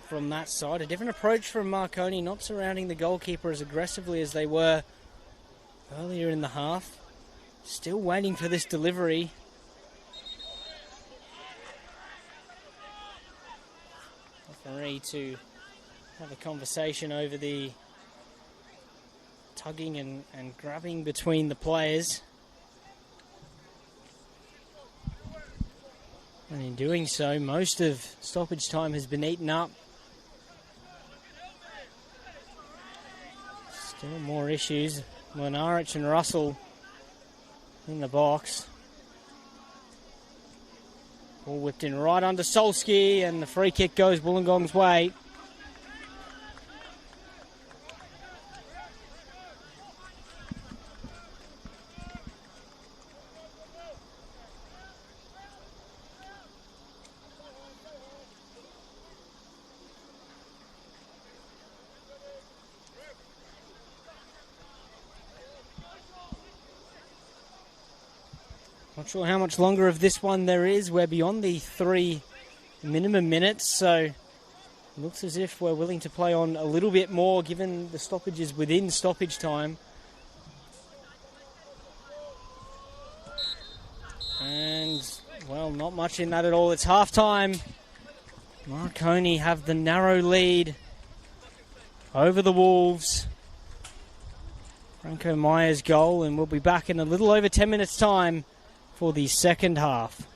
from that side. A different approach from Marconi, not surrounding the goalkeeper as aggressively as they were earlier in the half. Still waiting for this delivery. Referee to have a conversation over the tugging and grabbing between the players. And in doing so, most of stoppage time has been eaten up. Still more issues. Mlinaric and Russell in the box. Ball whipped in right under Solsky, and the free kick goes Wollongong's way. Not sure how much longer of this one there is. We're beyond the 3 minimum minutes, so it looks as if we're willing to play on a little bit more given the stoppages within stoppage time. And, well, not much in that at all. It's half-time. Marconi have the narrow lead over the Wolves. Franco Meyer's goal, and we'll be back in a little over 10 minutes' time for the second half.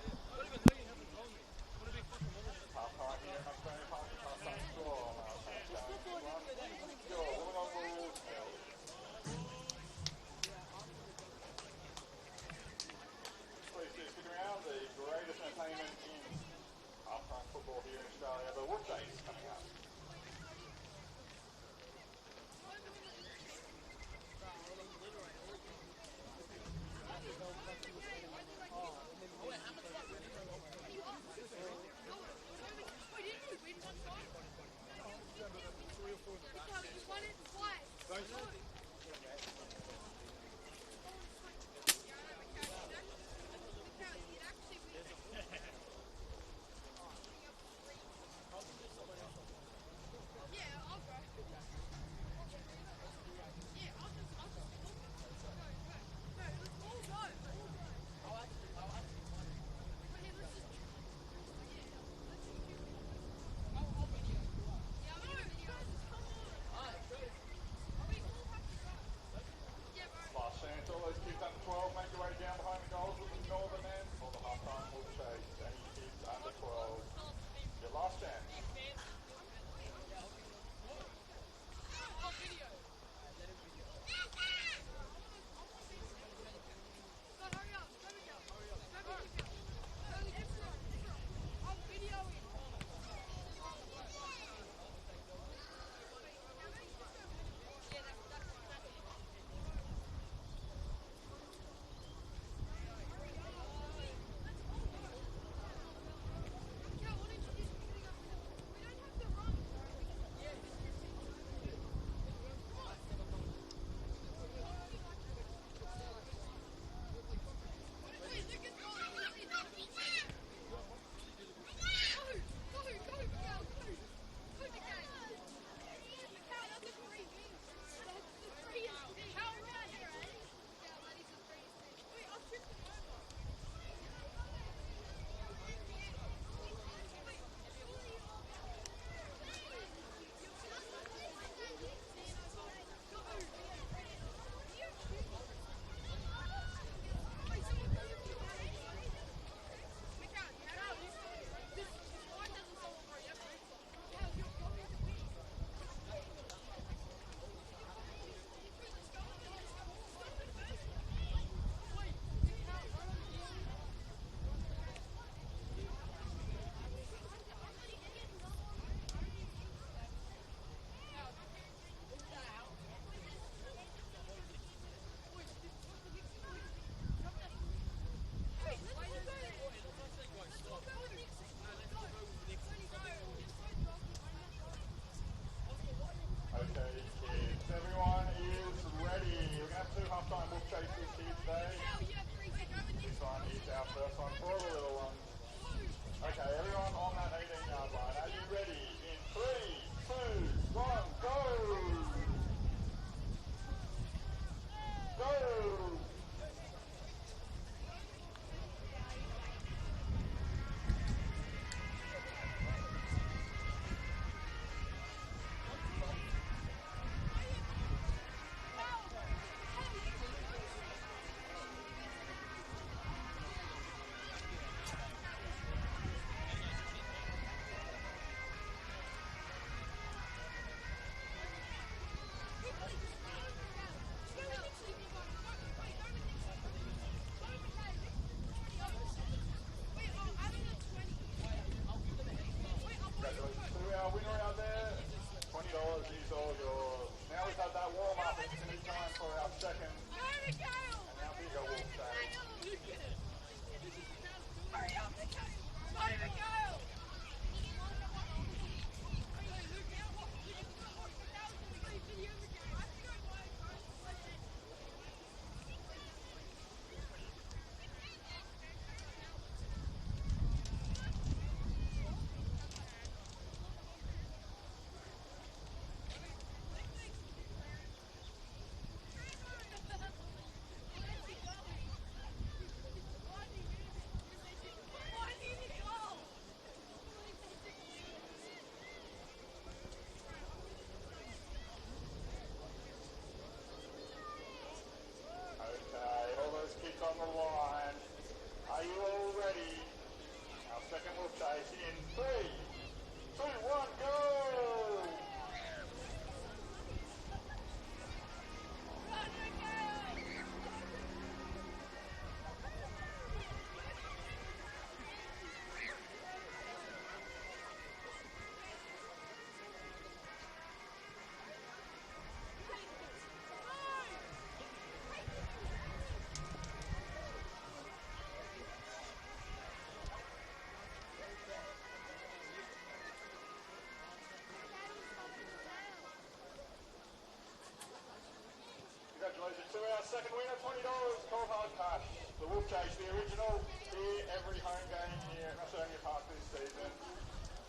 second winner, $20, cold hard cash. The Wolf Chase, the original, here every home game here at Macedonia Park this season,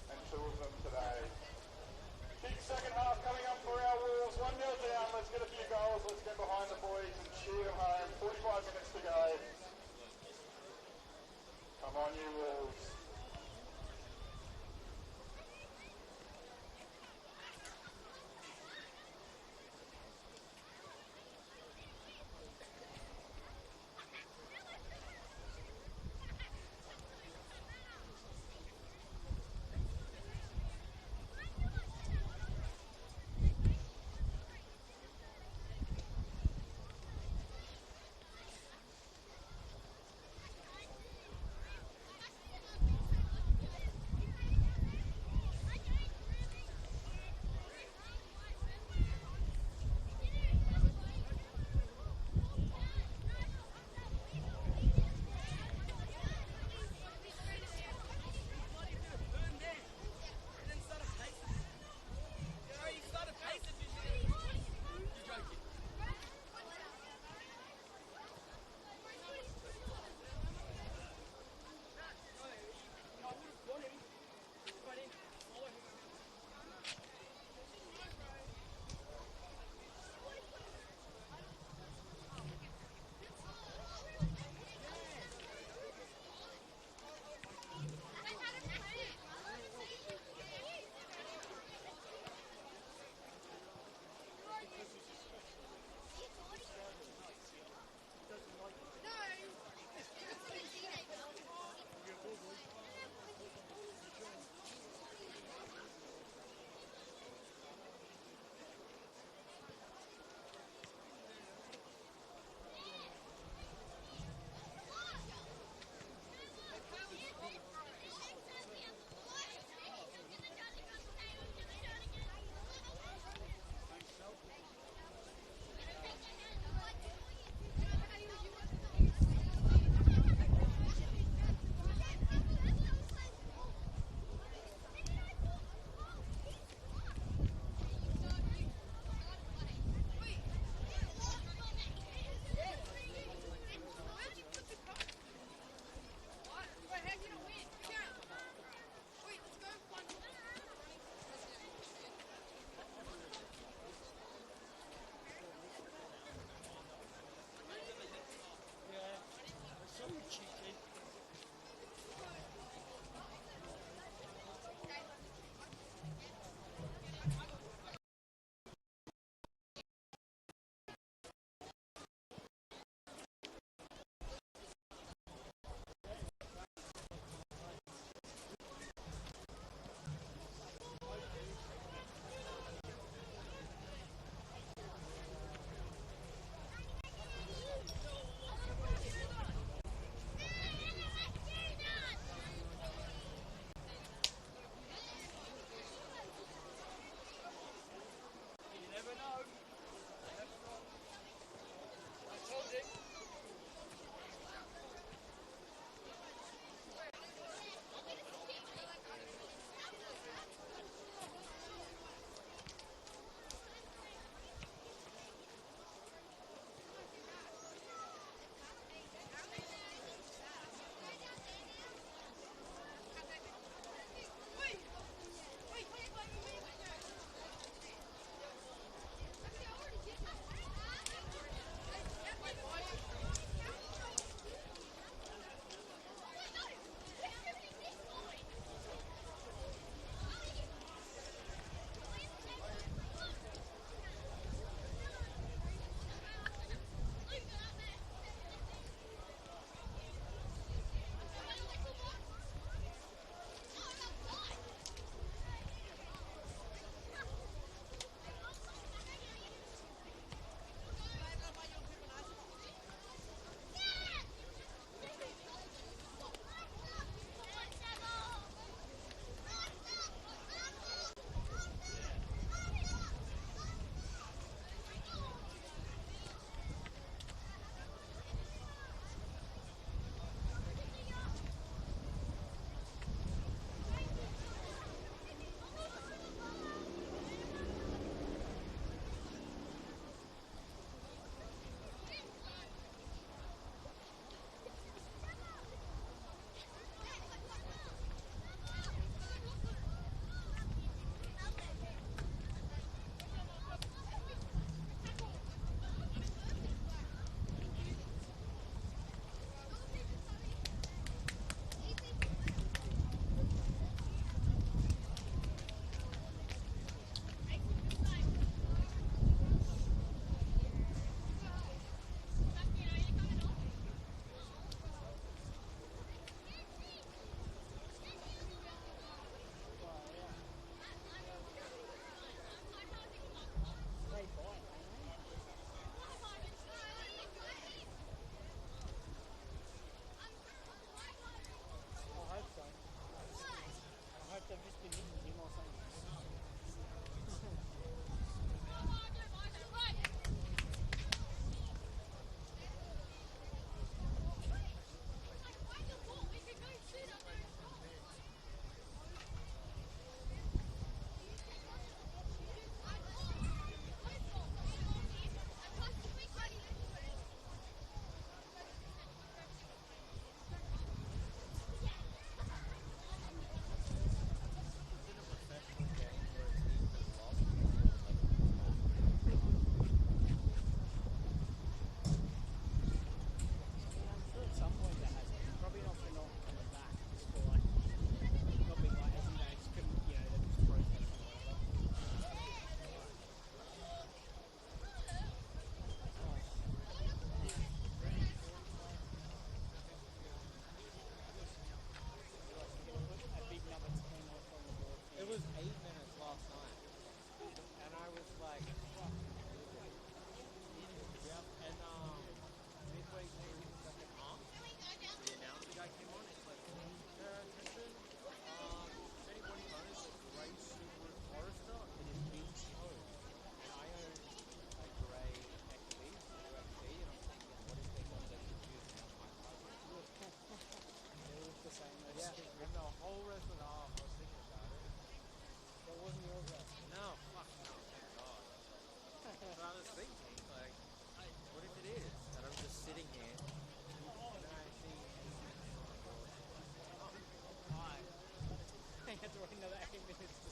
and 2 of them today. Big second half coming up for our Wolves. 1-0 down, let's get a few goals, let's get behind the boys and cheer them home. 45 minutes to go. Come on, you Wolves.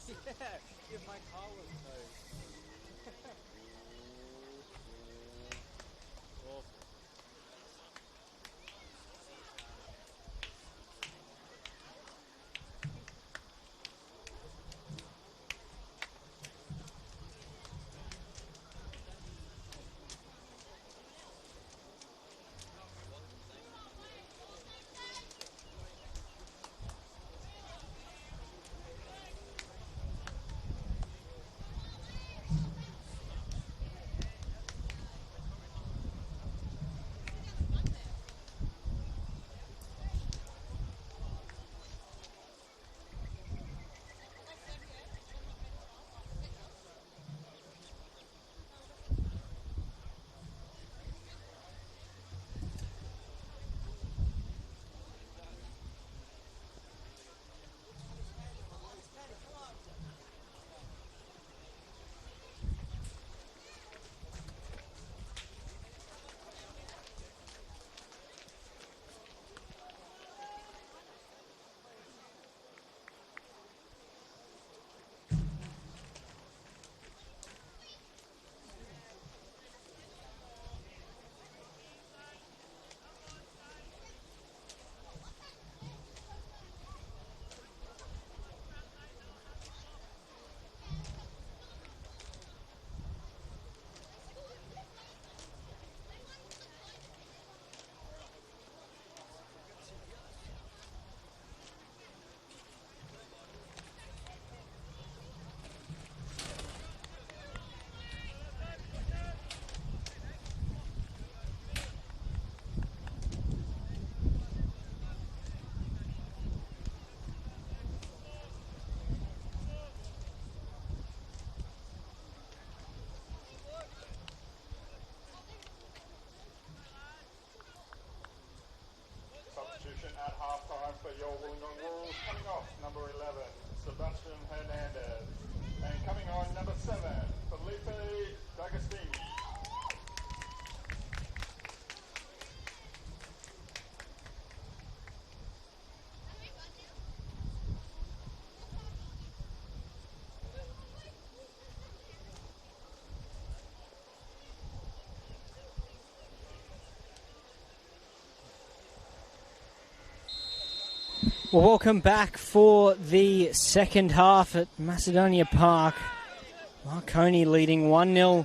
Yeah, if my car was towed. Awful. Substitution at halftime for your Wollongong Wolves. Coming off number 11, Sebastian Hernandez. And coming on number 7, Felipe D'Agostini. Well, welcome back for the second half at Macedonia Park. Marconi leading 1-0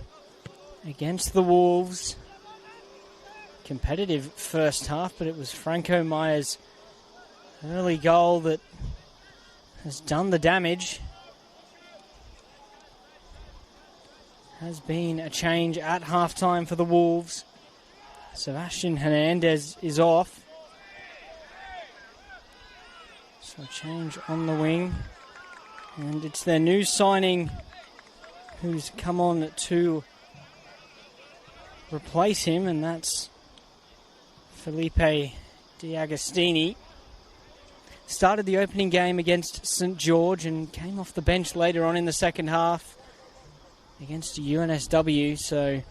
against the Wolves. Competitive first half, but it was Franco Meyer's early goal that has done the damage. Has been a change at halftime for the Wolves. Sebastian Hernandez is off. So change on the wing. And it's their new signing who's come on to replace him, and that's Felipe D'Agostini. Started the opening game against St George and came off the bench later on in the second half against UNSW, so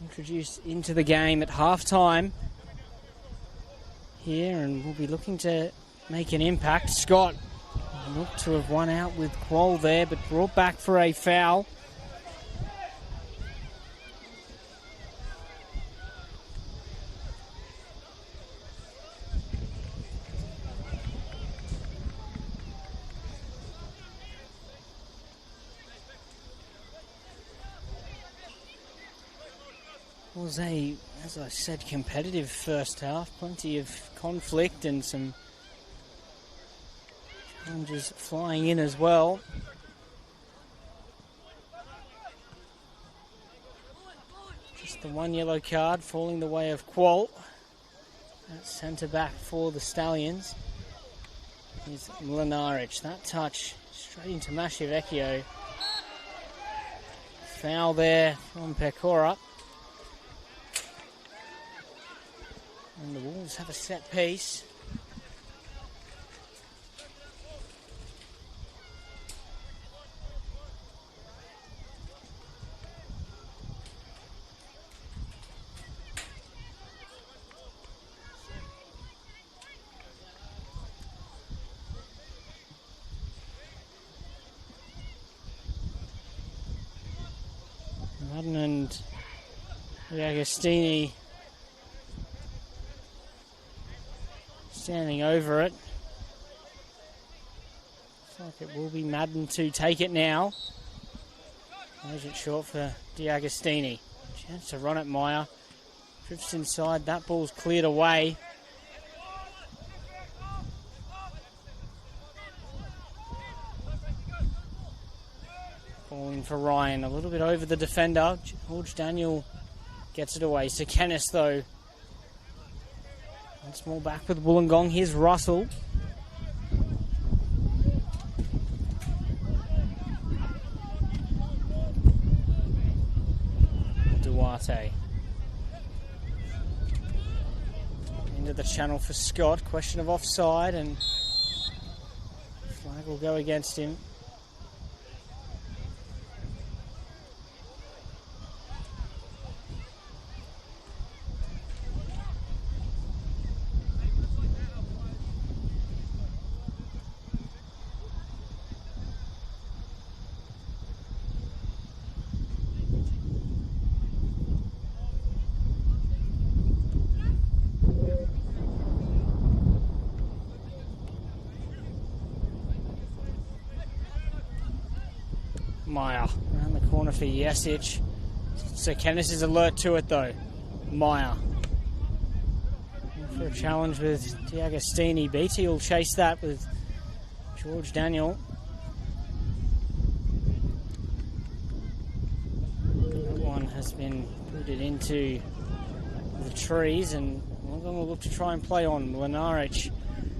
introduced into the game at half-time here, and we'll be looking to make an impact. Scott looked to have won out with Quoll there, but brought back for a foul. Was a, as I said, competitive first half. Plenty of conflict and some challenges flying in as well. Just the one yellow card falling the way of Quoll. That's centre back for the Stallions is Mlinaric. That touch straight into Masciavecchio. Foul there from Pecora. And the Wolves have a set piece. Agostini standing over it. Looks like it will be Madden to take it now. Plays it short for D'Agostini. Chance to run at Meyer. Drifts inside. That ball's cleared away. Falling for Ryan. A little bit over the defender. George Daniel gets it away. Sekenis, though. Once more back with Wollongong. Here's Russell. Duarte. Into the channel for Scott. Question of offside, and flag will go against him. Meyer around the corner for Jesic. Sekenis is alert to it though. Meyer for a challenge with D'Agostini. BT will chase that with George Daniel. That one has been booted into the trees, and Wollongong will look to try and play on. Mlinaric,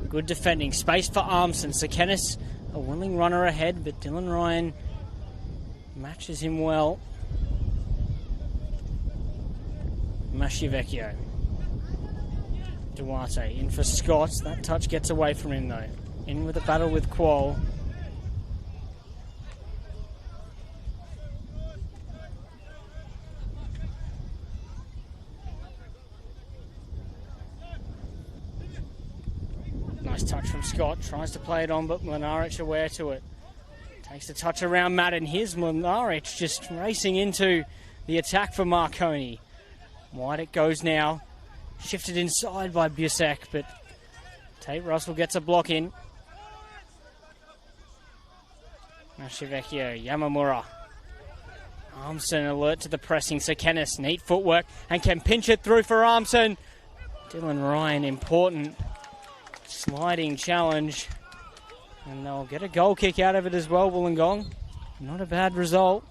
good defending. Space for Armson. Sekenis, a willing runner ahead, but Dylan Ryan matches him well. Maschivecchio. Duarte in for Scott. That touch gets away from him though. In with a battle with Qual. Nice touch from Scott. Tries to play it on, but Mlinaric aware to it. Takes the touch around Madden. Here's Mlinaric just racing into the attack for Marconi. Wide it goes now. Shifted inside by Busek, but Tate Russell gets a block in. Maschivecchio, Yamamura. Armson alert to the pressing. Sekenis, neat footwork, and can pinch it through for Armson. Dylan Ryan, important sliding challenge. And they'll get a goal kick out of it as well, Wollongong. Not a bad result.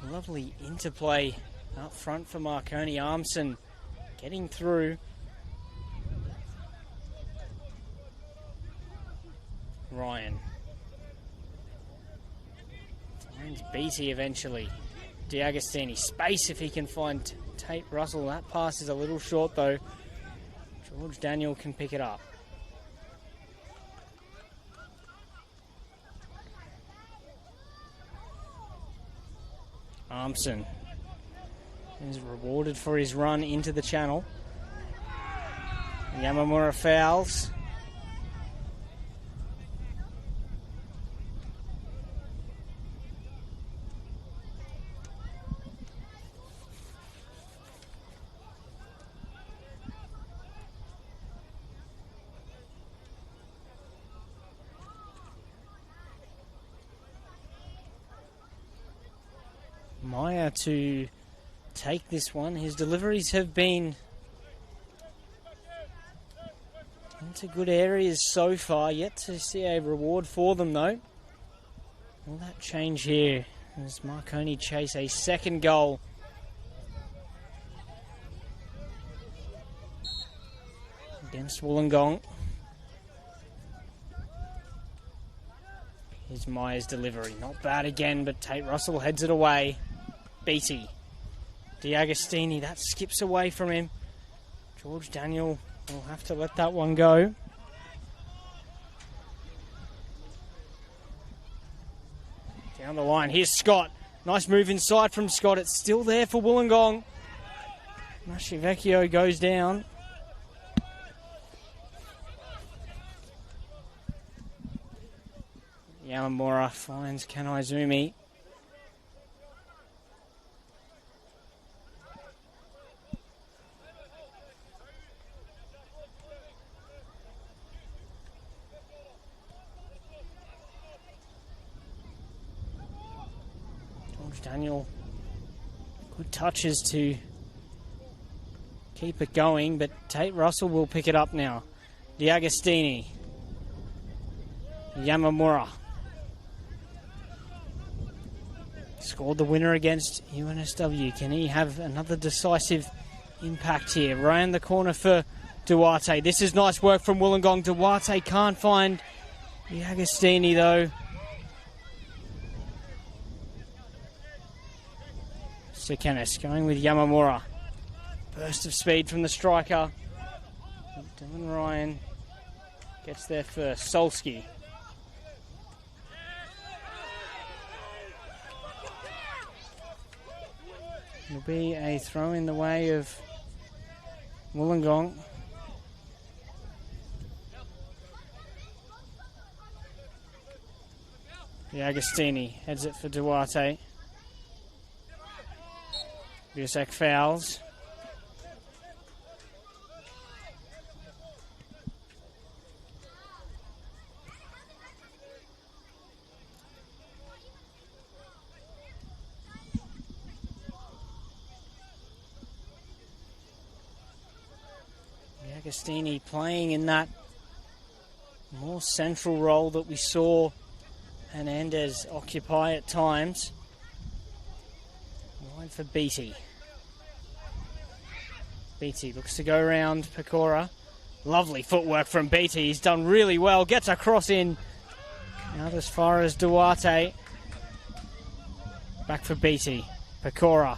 Lovely interplay up front for Marconi. Armson getting through. Ryan finds BT eventually. D'Agostini, space if he can find Tate Russell. That pass is a little short though. George Daniel can pick it up. Armson is rewarded for his run into the channel. Yamamura fouls. Meyer to take this one. His deliveries have been into good areas so far. Yet to see a reward for them though. Will that change here as Marconi chase a second goal? Against Wollongong. Here's Meyer's delivery. Not bad again, but Tate Russell heads it away. Beatty. D'Agostini, that skips away from him. George Daniel will have to let that one go. Down the line, here's Scott. Nice move inside from Scott. It's still there for Wollongong. Maschivecchio goes down. Yamamura finds Kanaizumi. George Daniel, good touches to keep it going, but Tate Russell will pick it up now. D'Agostini. Yamamura. Scored the winner against UNSW. Can he have another decisive impact here? Round the corner for Duarte. This is nice work from Wollongong. Duarte can't find D'Agostini though. Sekenis going with Yamamura. Burst of speed from the striker. Dylan Ryan gets there first. Solsky. It'll be a throw in the way of Wollongong. D'Agostini heads it for Duarte. Busek fouls. D'Agostini playing in that more central role that we saw Hernandez occupy at times. Wide for Beattie. Beattie looks to go around Pecora. Lovely footwork from Beattie. He's done really well. Gets a cross in. Out as far as Duarte. Back for Beattie. Pecora.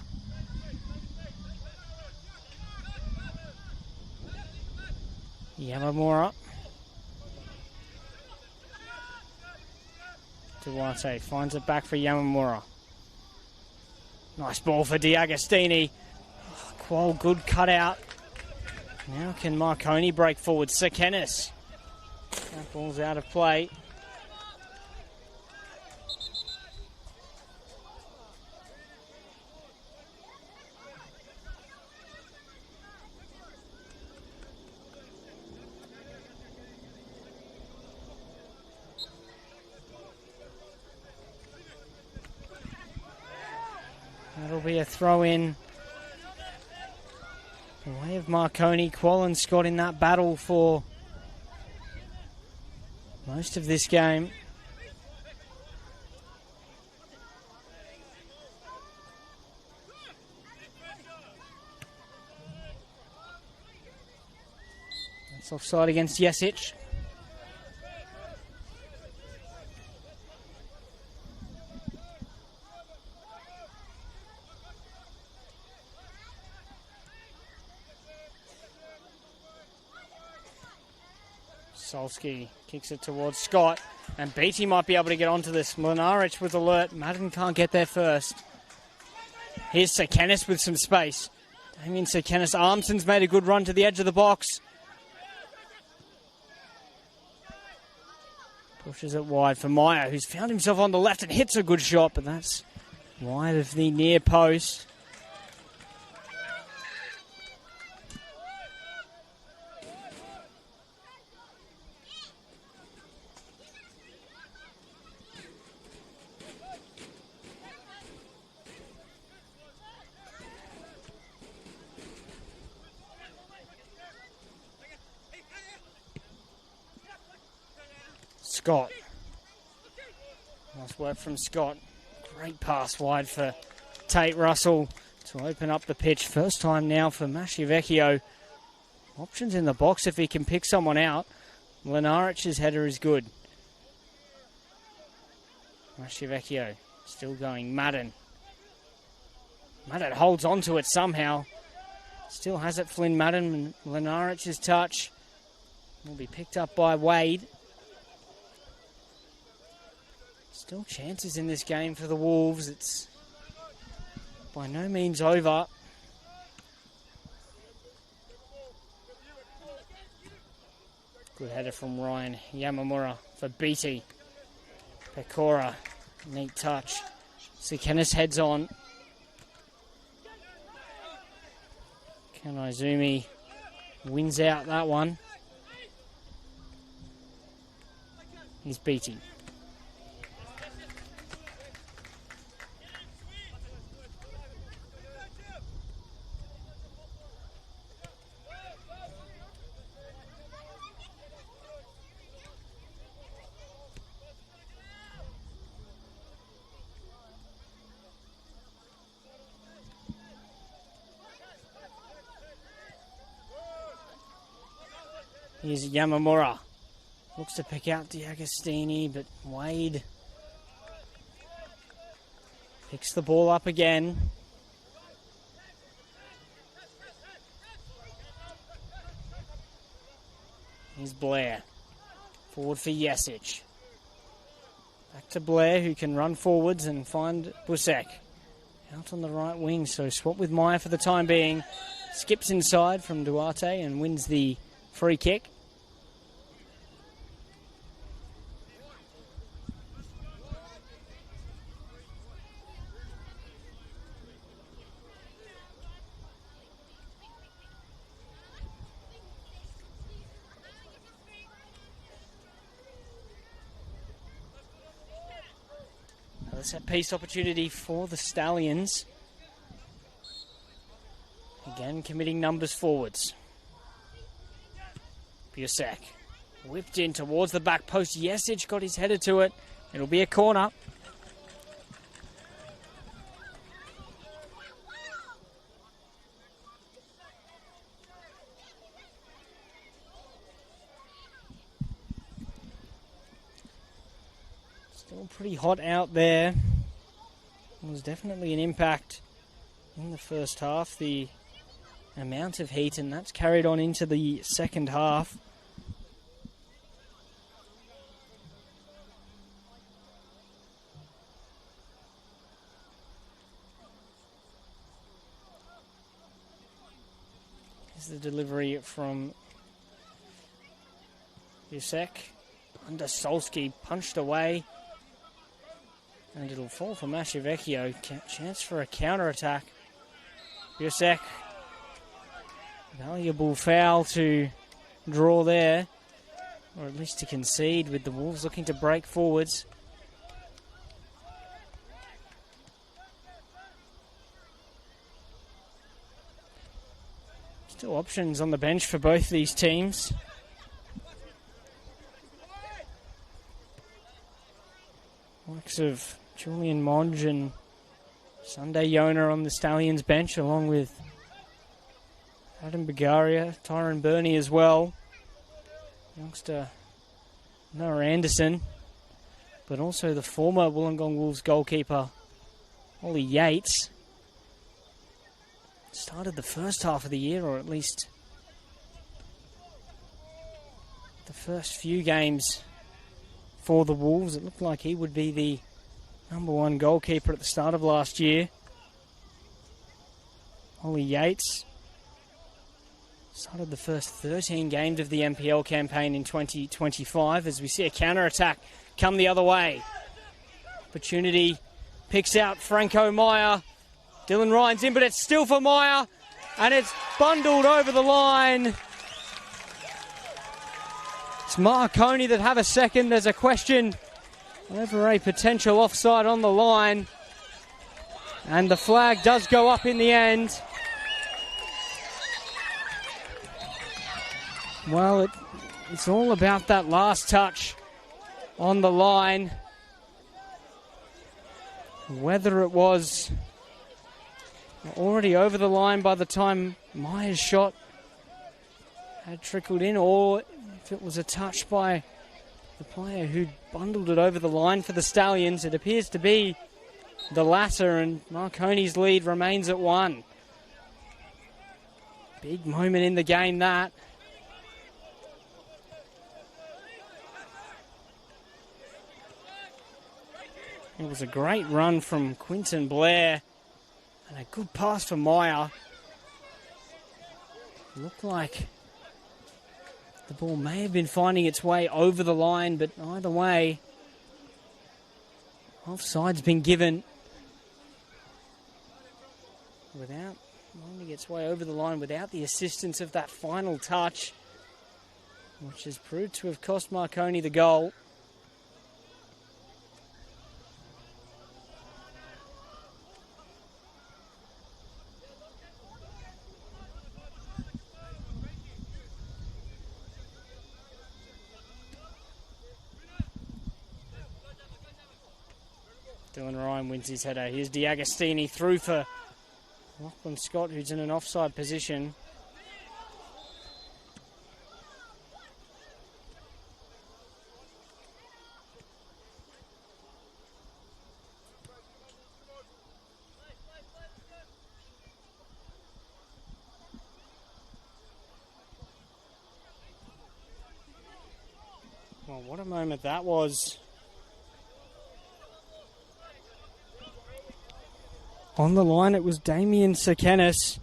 Yamamura. Duarte finds it back for Yamamura. Nice ball for D'Agostini. Oh, Qual, good cutout. Now can Marconi break forward? Sekenis. That ball's out of play. That'll be a throw-in. The way of Marconi. Qual and Scott in that battle for most of this game. That's offside against Jesic. Solsky kicks it towards Scott, and Beattie might be able to get onto this. Mlinaric with alert. Madden can't get there first. Here's Sekenis with some space. Damien Sekenis. Armson's made a good run to the edge of the box. Pushes it wide for Meyer, who's found himself on the left and hits a good shot, but that's wide of the near post. Scott. Nice work from Scott. Great pass wide for Tate Russell to open up the pitch. First time now for Masciavecchio. Options in the box if he can pick someone out. Mlinaric's header is good. Masciavecchio still going. Madden. Madden holds on to it somehow. Still has it, Flynn Madden. Mlinaric's touch will be picked up by Wade. Still chances in this game for the Wolves. It's by no means over. Good header from Ryan Yamamura for Beattie. Pecora, neat touch. Sikenis heads on. Kanaizumi wins out that one. He's beating. Here's Yamamura. Looks to pick out D'Agostini, but Wade picks the ball up again. Here's Blair. Forward for Jesic. Back to Blair, who can run forwards and find Busek. Out on the right wing, so swap with Meyer for the time being. Skips inside from Duarte and wins the free kick. Set piece opportunity for the Stallions. Again, committing numbers forwards. Busek whipped in towards the back post. Jesic got his header to it. It'll be a corner. Still pretty hot out there. It was definitely an impact in the first half, the amount of heat, and that's carried on into the second half. Here's the delivery from Busek. Under Solski, punched away. And it'll fall for Mashavecchio. Chance for a counter-attack. Busek. Valuable foul to draw there. Or at least to concede, with the Wolves looking to break forwards. Still options on the bench for both these teams. Likes of Julian Monge and Sunday Yona on the Stallions bench, along with Adam Bagaria, Tyron Burney as well. Youngster Noah Anderson, but also the former Wollongong Wolves goalkeeper, Ollie Yates. Started the first half of the year, or at least the first few games for the Wolves. It looked like he would be the #1 goalkeeper at the start of last year. Ollie Yates started the first 13 games of the NPL campaign in 2025, as we see a counter-attack come the other way. Opportunity picks out Franco Meyer. Dylan Ryan's in, but it's still for Meyer, and it's bundled over the line. It's Marconi that have a second. There's a question over a potential offside on the line, and the flag does go up in the end. Well, it's all about that last touch on the line. Whether it was already over the line by the time Meyer's shot had trickled in, or if it was a touch by the player who bundled it over the line for the Stallions. It appears to be the latter, and Marconi's lead remains at 1. Big moment in the game, that. It was a great run from Quinton Blair and a good pass for Meyer. Looked like the ball may have been finding its way over the line, but either way, Offside's been given without finding its way over the line without the assistance of that final touch, which has proved to have cost Marconi the goal. Dylan Ryan wins his header. Here's D'Agostini through for Lachlan Scott, who's in an offside position. Well, what a moment that was. On the line, it was Damien Sekenis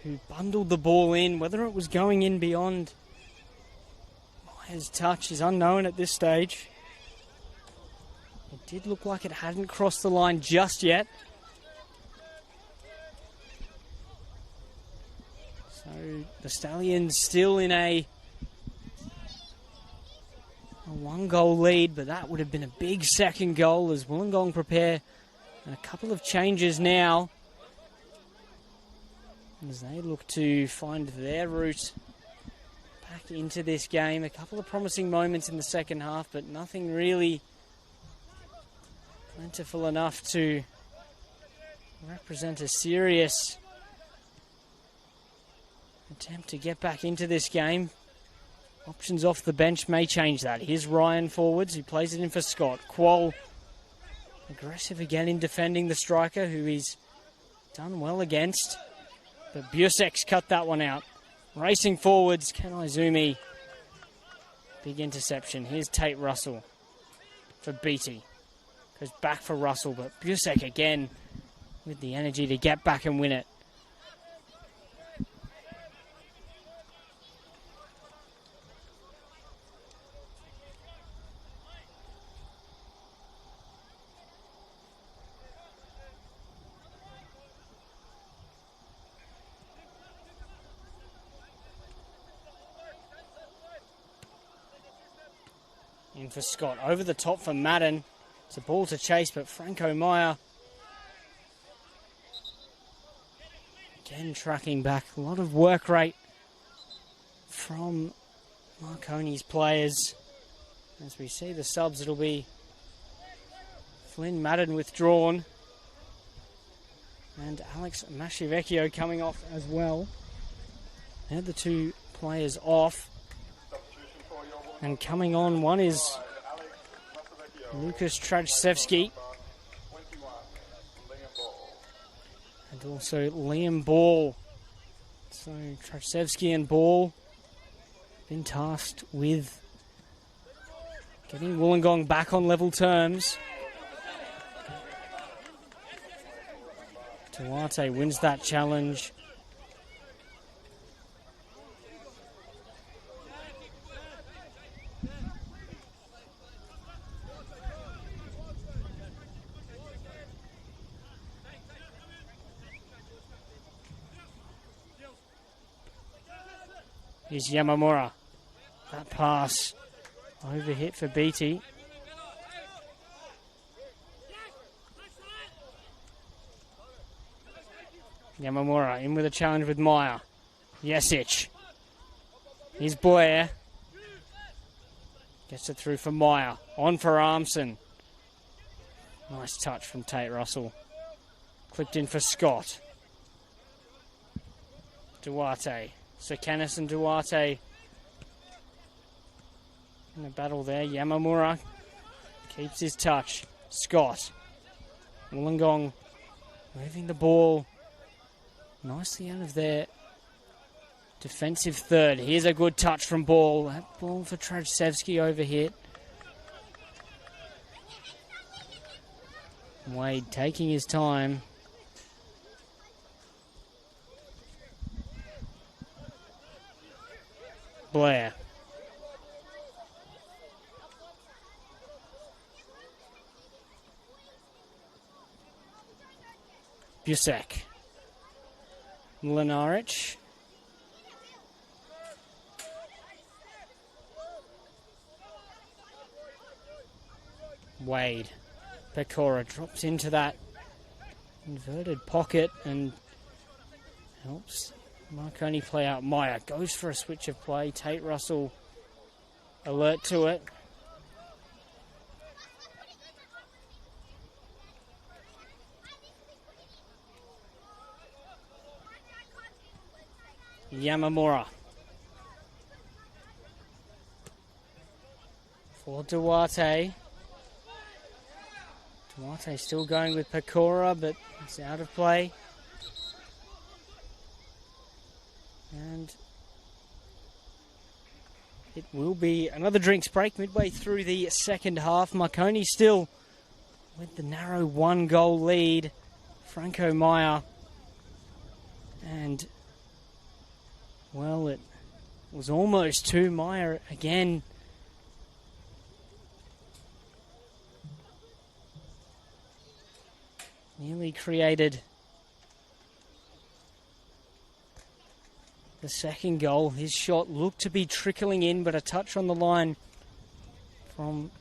who bundled the ball in. Whether it was going in beyond Myers' touch is unknown at this stage. It did look like it hadn't crossed the line just yet. So the Stallions still in a one-goal lead, but that would have been a big second goal as Wollongong prepare a couple of changes now as they look to find their route back into this game. A couple of promising moments in the second half, but nothing really plentiful enough to represent a serious attempt to get back into this game. Options off the bench may change that. Here's Ryan forwards, who plays it in for Scott. Quoll aggressive again in defending the striker, who he's done well against. But Busek's cut that one out. Racing forwards, Ken Izumi. Big interception. Here's Tate Russell for Beatty. Goes back for Russell, but Busek again with the energy to get back and win it. In for Scott. Over the top for Madden. It's a ball to chase, but Franco Meyer again tracking back. A lot of work rate from Marconi's players. As we see the subs, it'll be Flynn Madden withdrawn. And Alex Mashivecchio coming off as well. They're the two players off. And coming on, one is Lucas Trajcevski. And also Liam Ball. So Trajcevski and Ball been tasked with getting Wollongong back on level terms. Duarte wins that challenge. Here's Yamamura. That pass overhit for Beatty. Yamamura in with a challenge with Meyer. Yesic. Here's Blair. Gets it through for Meyer. On for Armson. Nice touch from Tate Russell. Clipped in for Scott. Duarte. Sekenis and Duarte in a battle there. Yamamura keeps his touch. Scott. Wollongong moving the ball nicely out of their defensive third. Here's a good touch from Ball. That ball for Trajcevski overhit. Wade taking his time. Blair. Busek. Mlinaric. Wade. Pecora drops into that inverted pocket and helps Marconi play out. Meyer goes for a switch of play. Tate Russell alert to it. Yamamura. For Duarte. Duarte still going with Pecora, but it's out of play. And it will be another drinks break midway through the second half. Marconi still with the narrow 1-goal lead. Franco Meyer. And, well, it was almost 2. Meyer again. Nearly created the second goal. His shot looked to be trickling in, but a touch on the line from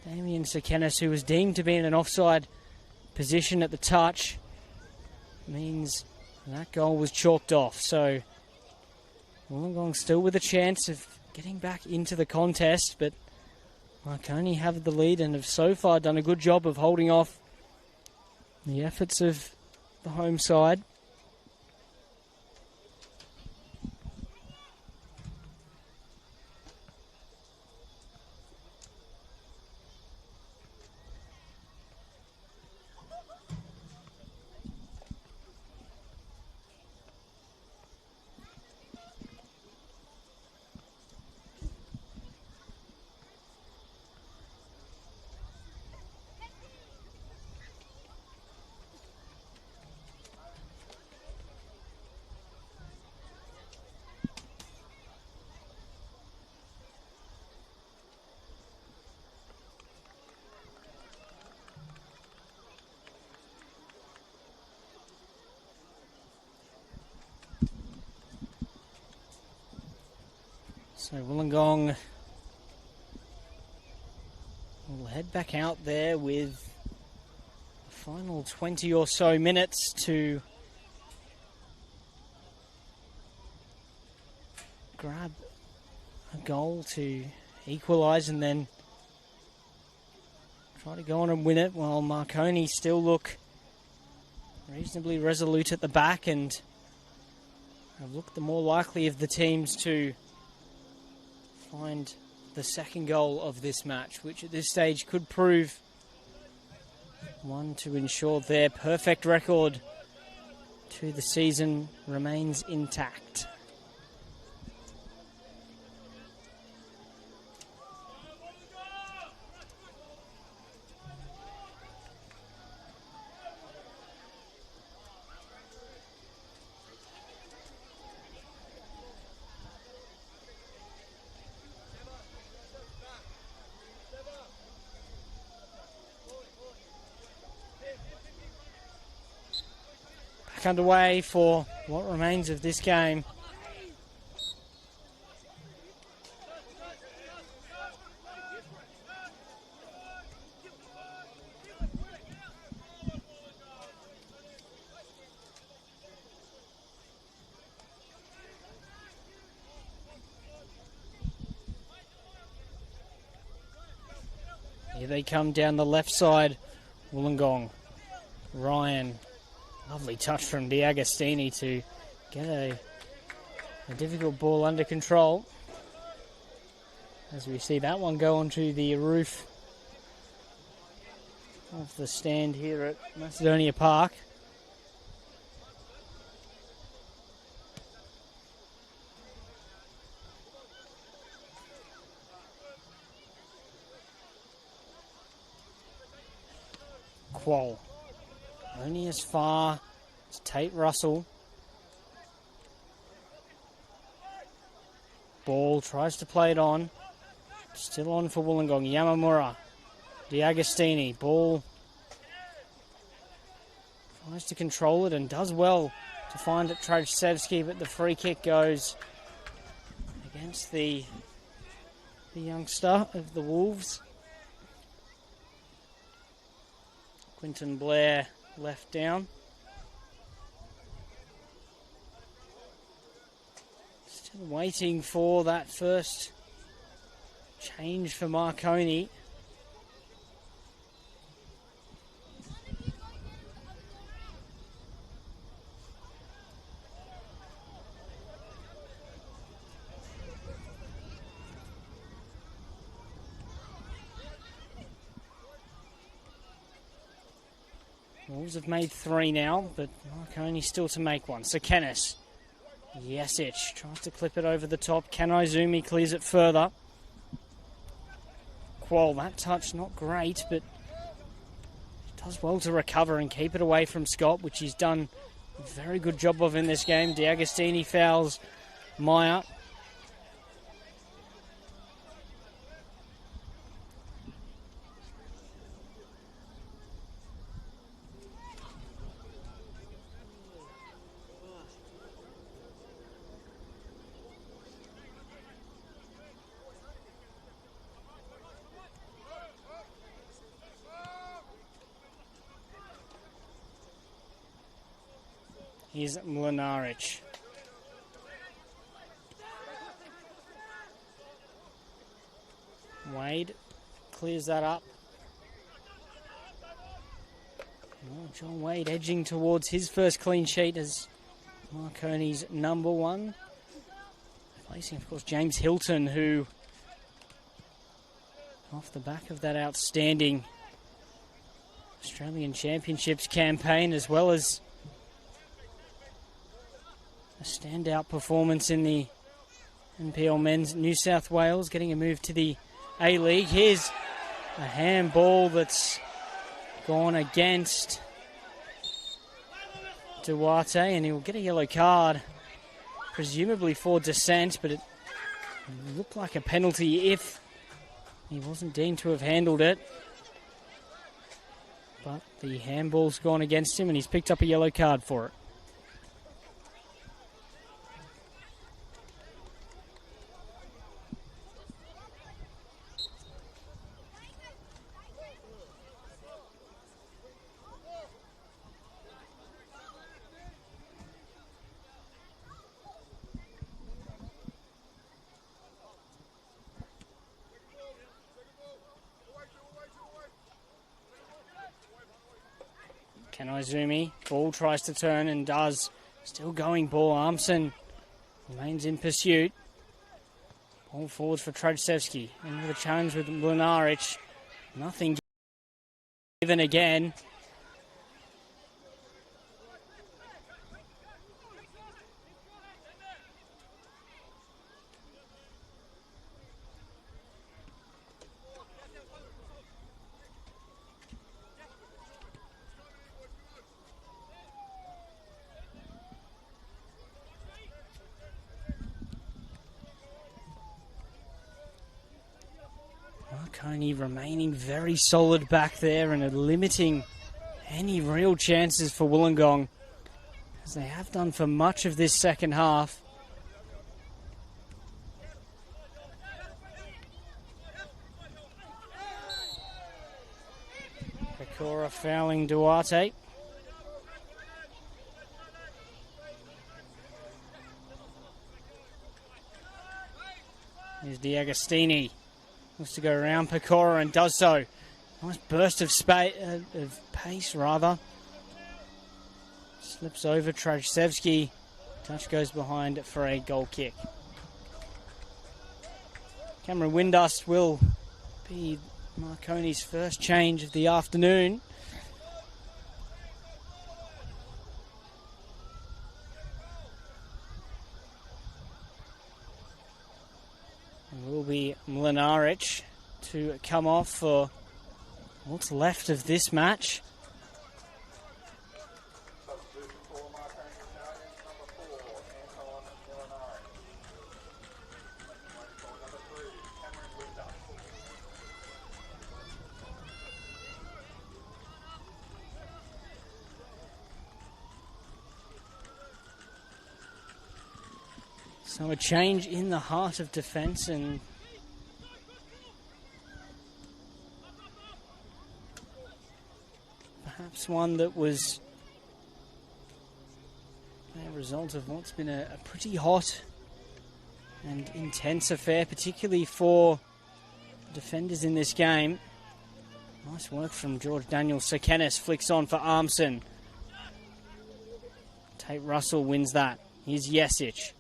Damien Sekenis, who was deemed to be in an offside position at the touch, means that goal was chalked off. So Wollongong still with a chance of getting back into the contest, but Marconi have the lead and have so far done a good job of holding off the efforts of the home side. So Wollongong will head back out there with the final 20 or so minutes to grab a goal to equalise and then try to go on and win it, while Marconi still look reasonably resolute at the back and have looked the more likely of the teams to find the second goal of this match, which at this stage could prove one to ensure their perfect record to the season remains intact. Underway for what remains of this game. Here they come down the left side. Wollongong. Ryan. Lovely touch from D'Agostini to get a difficult ball under control. As we see that one go onto the roof of the stand here at Macedonia Park. Qual. Only as far as Tate Russell. Ball tries to play it on. Still on for Wollongong. Yamamura. D'Agostini. Ball Tries to control it and does well to find it Trajcevski, but the free kick goes against the youngster of the Wolves. Quinton Blair left down. Still waiting for that first change for Marconi. Wolves have made 3 now, but Marconi still to make one. So Kennis. Yesic tries to clip it over the top. Kanaizumi clears it further. Qual, that touch not great, but he does well to recover and keep it away from Scott, which he's done a very good job of in this game. D'Agostini fouls Meyer. Here's Mlinaric. Wade clears that up. Oh, John Wade edging towards his first clean sheet as Marconi's number 1. Placing, of course, James Hilton, who, off the back of that outstanding Australian Championships campaign, as well as a standout performance in the NPL Men's New South Wales, getting a move to the A-League. Here's a handball that's gone against Duarte, and he'll get a yellow card, presumably for dissent, but it looked like a penalty if he wasn't deemed to have handled it. But the handball's gone against him, and he's picked up a yellow card for it. Kanaizumi, ball tries to turn and does. Still going ball. Armson remains in pursuit. Ball forward for Trajcevski. And with a challenge with Mlinaric. Nothing given again. Marconi remaining very solid back there and limiting any real chances for Wollongong, as they have done for much of this second half. Pecora fouling Duarte. Here's D'Agostini. Wants to go around Pecora and does so. Nice burst of pace, rather. Slips over Trajcevski. Touch goes behind for a goal kick. Cameron Windust will be Marconi's first change of the afternoon. It will be Mlinaric to come off for what's left of this match. Substitution for Marconi Stallions, number 4, Anton Mlinaric. For number 3, Cameron Windust. So a change in the heart of defence, and perhaps one that was a result of what's been a pretty hot and intense affair, particularly for defenders in this game. Nice work from George Daniel. Sekenis flicks on for Armson. Tate Russell wins that. Here's Jesic.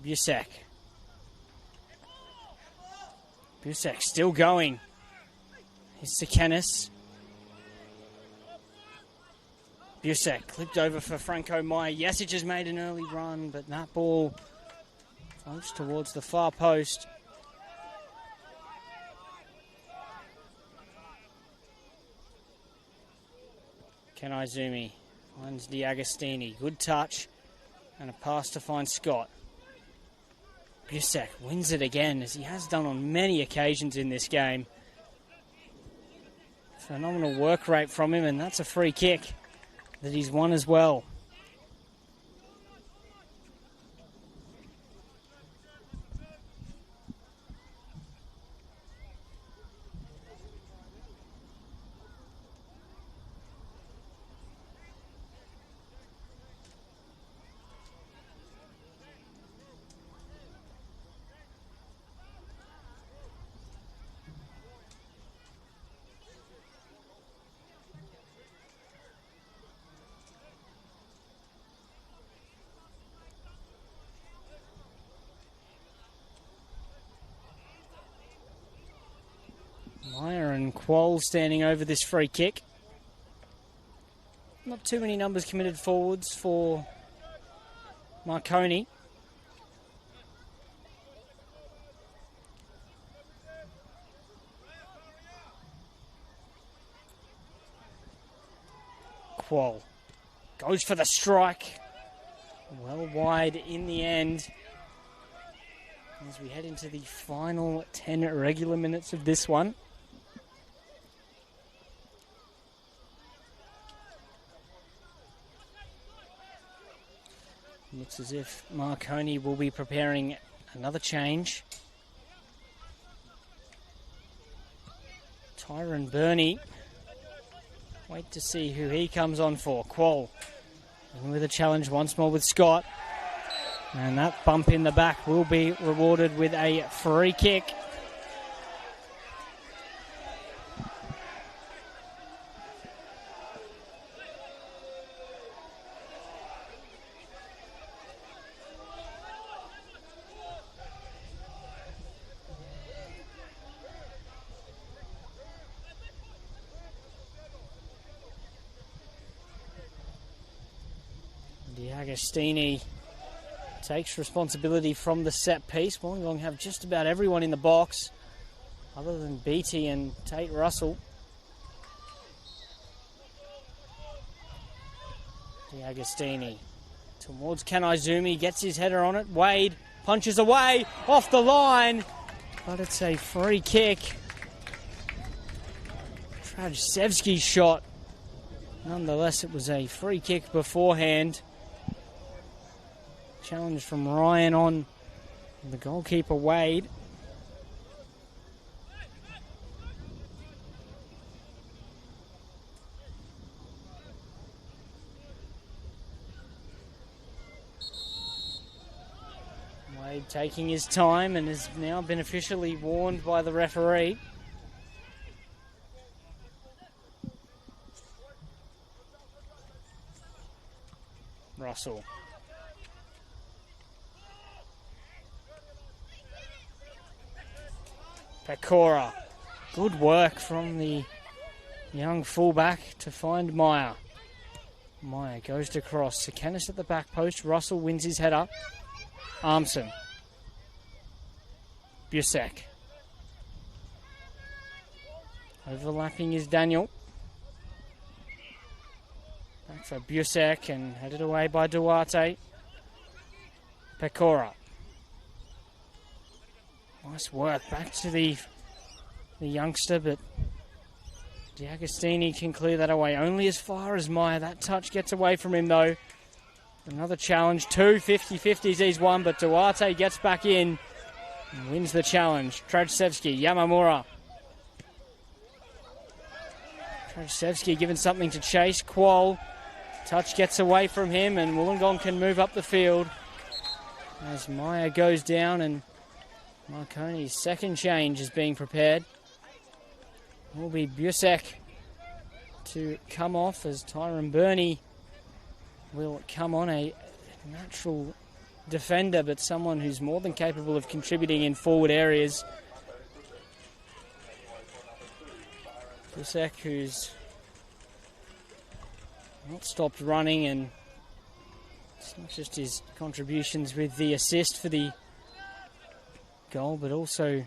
Busek. Busek still going. Here's Sekenis. Busek clipped over for Franco Meyer. Jesic has made an early run, but that ball floats towards the far post. Ken Izumi finds D'Agostini. Good touch and a pass to find Scott. Busek wins it again, as he has done on many occasions in this game. Phenomenal work rate from him, and that's a free kick that he's won as well. Meyer and Quoll standing over this free kick. Not too many numbers committed forwards for Marconi. Quoll goes for the strike. Well wide in the end. As we head into the final 10 regular minutes of this one. Looks as if Marconi will be preparing another change. Tyron Burney. Wait to see who he comes on for. Quoll in with a challenge once more with Scott. And that bump in the back will be rewarded with a free kick. D'Agostini takes responsibility from the set piece. Wollongong have just about everyone in the box, other than Beattie and Tate Russell. D'Agostini towards Ken Izumi, gets his header on it. Wade punches away, off the line, but it's a free kick. Trajsevski's shot. Nonetheless, it was a free kick beforehand. Challenge from Ryan on the goalkeeper, Wade. Wade taking his time and has now been officially warned by the referee. Russell. Pecora. Good work from the young fullback to find Meyer. Meyer goes to cross. Sekenis at the back post. Russell wins his header. Armson. Busek. Overlapping is Daniel. Back for Busek and headed away by Duarte. Pecora. Nice work back to the youngster, but D'Agostini can clear that away. Only as far as Meyer. That touch gets away from him, though. Another challenge, 2 50-50s he's won, but Duarte gets back in and wins the challenge. Trajcevski, Yamamura. Trajcevski given something to chase. Qual, touch gets away from him, and Wollongong can move up the field as Meyer goes down, and Marconi's second change is being prepared. It will be Busek to come off as Tyrone Burney will come on, a natural defender, but someone who's more than capable of contributing in forward areas. Busek, who's not stopped running, and it's not just his contributions with the assist for the goal, but also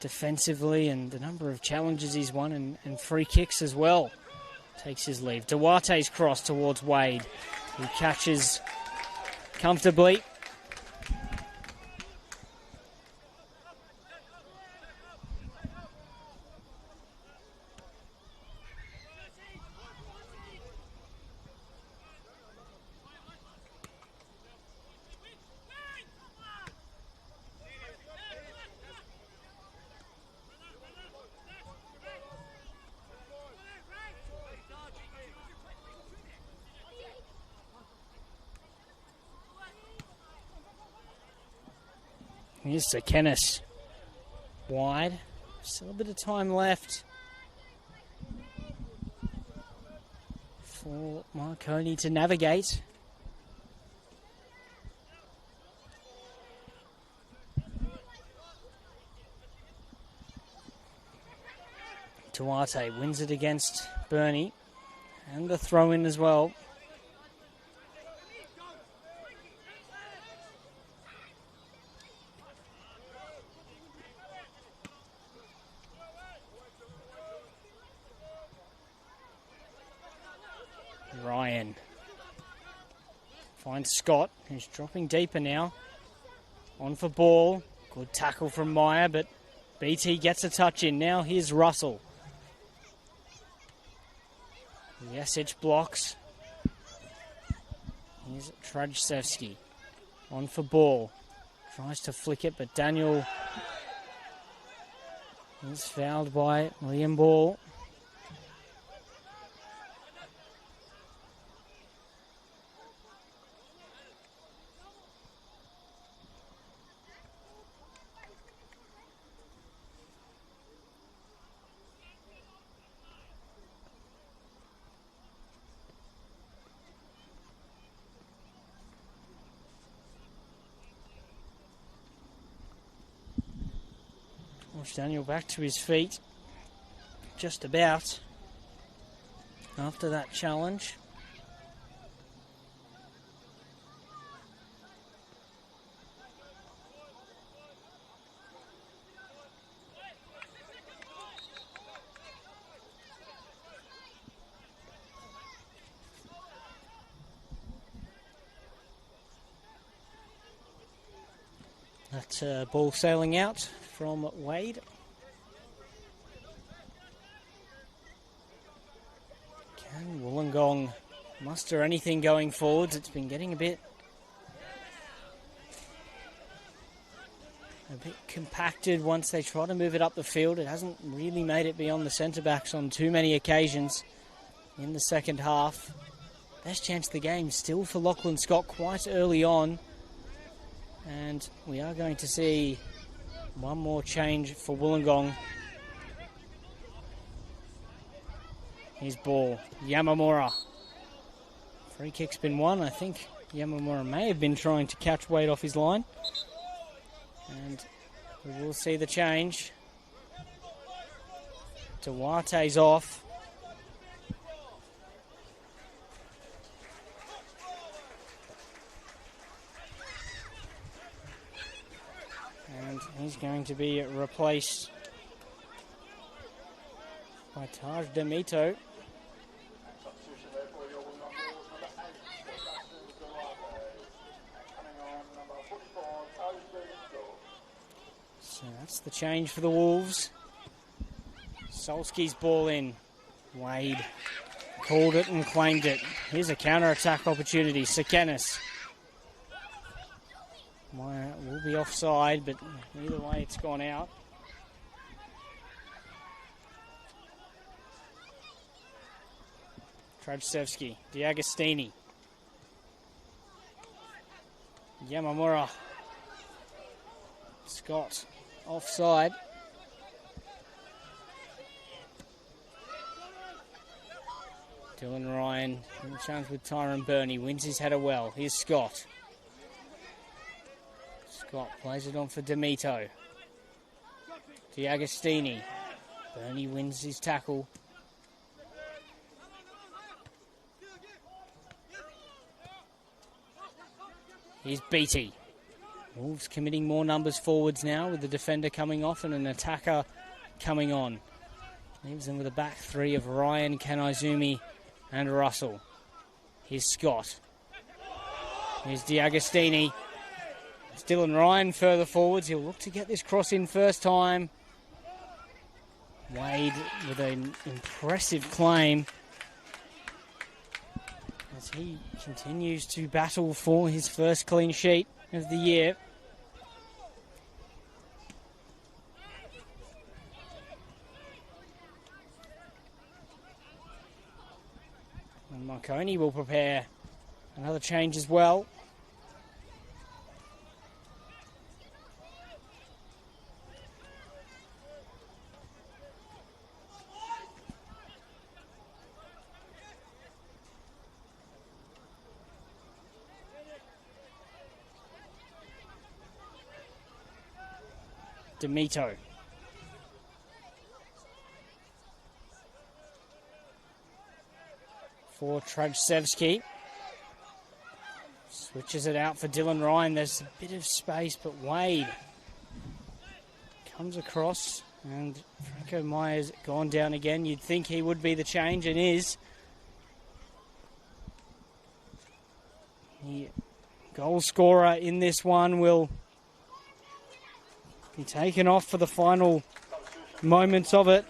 defensively and the number of challenges he's won and free kicks as well. Takes his leave. Duarte's cross towards Wade. He catches comfortably. Here's Sekenis. Wide. Still a bit of time left for Marconi to navigate. Duarte wins it against Burney. And the throw in as well. Ryan finds Scott, who's dropping deeper now. On for ball. Good tackle from Meyer, but BT gets a touch in. Now here's Russell. Jesic blocks. Here's Trajcevski. On for ball. Tries to flick it, but Daniel is fouled by Liam Ball. Daniel back to his feet, just about, after that challenge. That ball sailing out from Wade. Can Wollongong muster anything going forwards? It's been getting a bit compacted once they try to move it up the field. It hasn't really made it beyond the centre backs on too many occasions in the second half. Best chance of the game still for Lachlan Scott quite early on. And we are going to see one more change for Wollongong. His ball, Yamamura. Free kick's been won. I think Yamamura may have been trying to catch Wade off his line. And we will see the change. Duarte's off. And he's going to be replaced by Taj Demito. So that's the change for the Wolves. Solski's ball in. Wade called it and claimed it. Here's a counter-attack opportunity. Sekenis. Will be offside, but either way it's gone out. Trajcevski, Diagostini. Yamamura. Scott, offside. Dylan Ryan in the challenge with Tyrone Burney. Wins his header well. Here's Scott. Scott plays it on for D'Amito. Diagostini. Burney wins his tackle. Here's Beattie. Wolves committing more numbers forwards now with the defender coming off and an attacker coming on. Leaves them with a back three of Ryan, Kanaizumi and Russell. Here's Scott. Here's Diagostini. It's Dylan Ryan further forwards. He'll look to get this cross in first time. Wade with an impressive claim as he continues to battle for his first clean sheet of the year. And Marconi will prepare another change as well. D'Amito. For Trajcevski. Switches it out for Dylan Ryan. There's a bit of space, but Wade comes across and Franco Myers gone down again. You'd think he would be the change and is. The goal scorer in this one will be taken off for the final moments of it.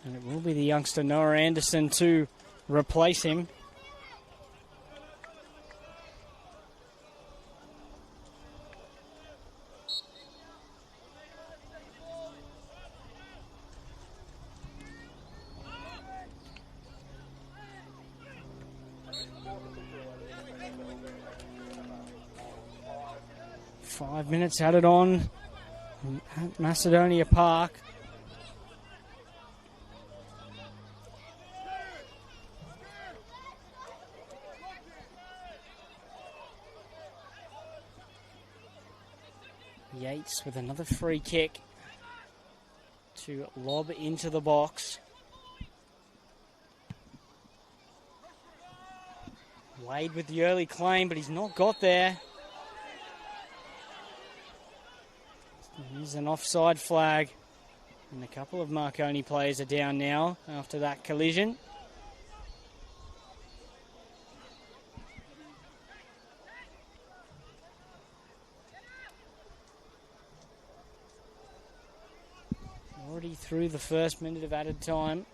And it will be the youngster Noah Anderson to replace him. Five minutes added on at Macedonia Park. Yates with another free kick to lob into the box. Wade with the early claim, but he's not got there. Here's an offside flag. And a couple of Marconi players are down now after that collision. Already through the first minute of added time.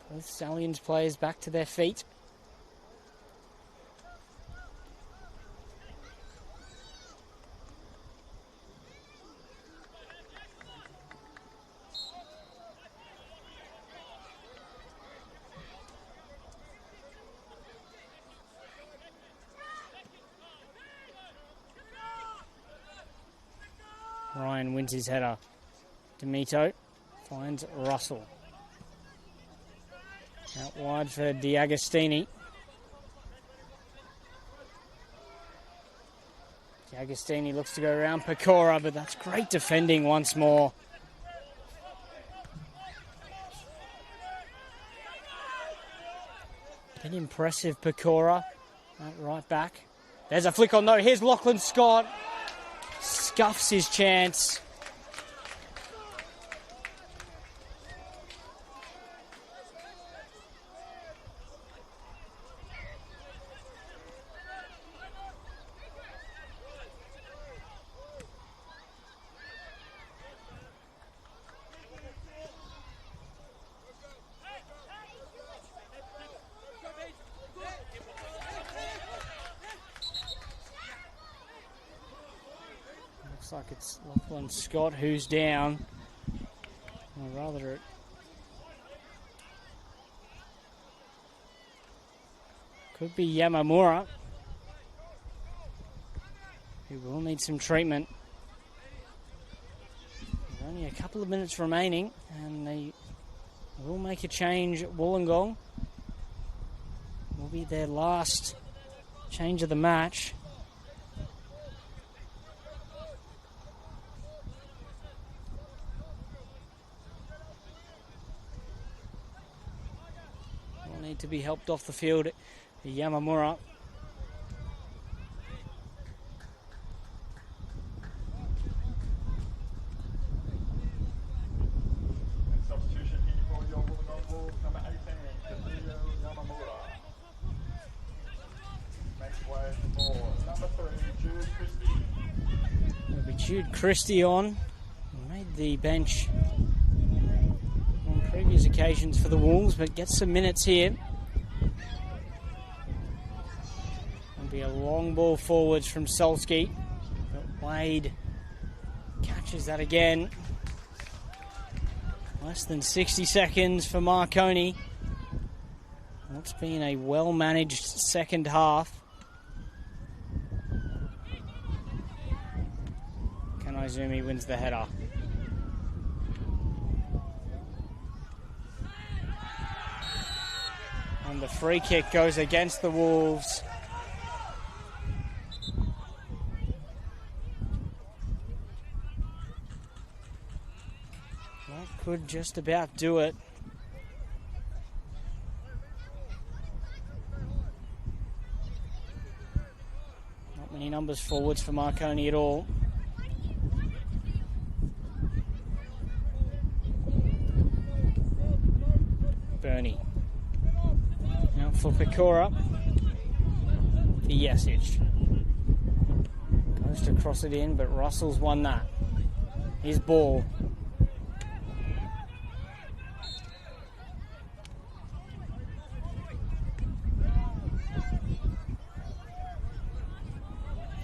Both Stallions players back to their feet. Ryan wins his header. D'Amito finds Russell. Out wide for Diagostini. Diagostini looks to go around Pecora, but that's great defending once more. An impressive Pecora. Right back. There's a flick on though. Here's Lachlan Scott. Scuffs his chance. Looks like it's Lachlan Scott who's down. Or rather, it could be Yamamura, who will need some treatment. There's only a couple of minutes remaining, and they will make a change. Wollongong will be their last change of the match. Will need to be helped off the field. Yamamura. Substitution here for your Wollongong Wolves, number 18, Yamamura. Makes way for number 3, Jude Christie. It'll be Jude Christie on. He made the bench on previous occasions for the Wolves, but gets some minutes here. It'll be a long ball forwards from Solski. But Wade catches that again. Less than 60 seconds for Marconi. What's been a well-managed second half. Kanaizumi wins the header. And the free kick goes against the Wolves. That could just about do it. Not many numbers forwards for Marconi at all. Bernie. Now for Pecora. Jasic. Goes to cross it in, but Russell's won that. His ball.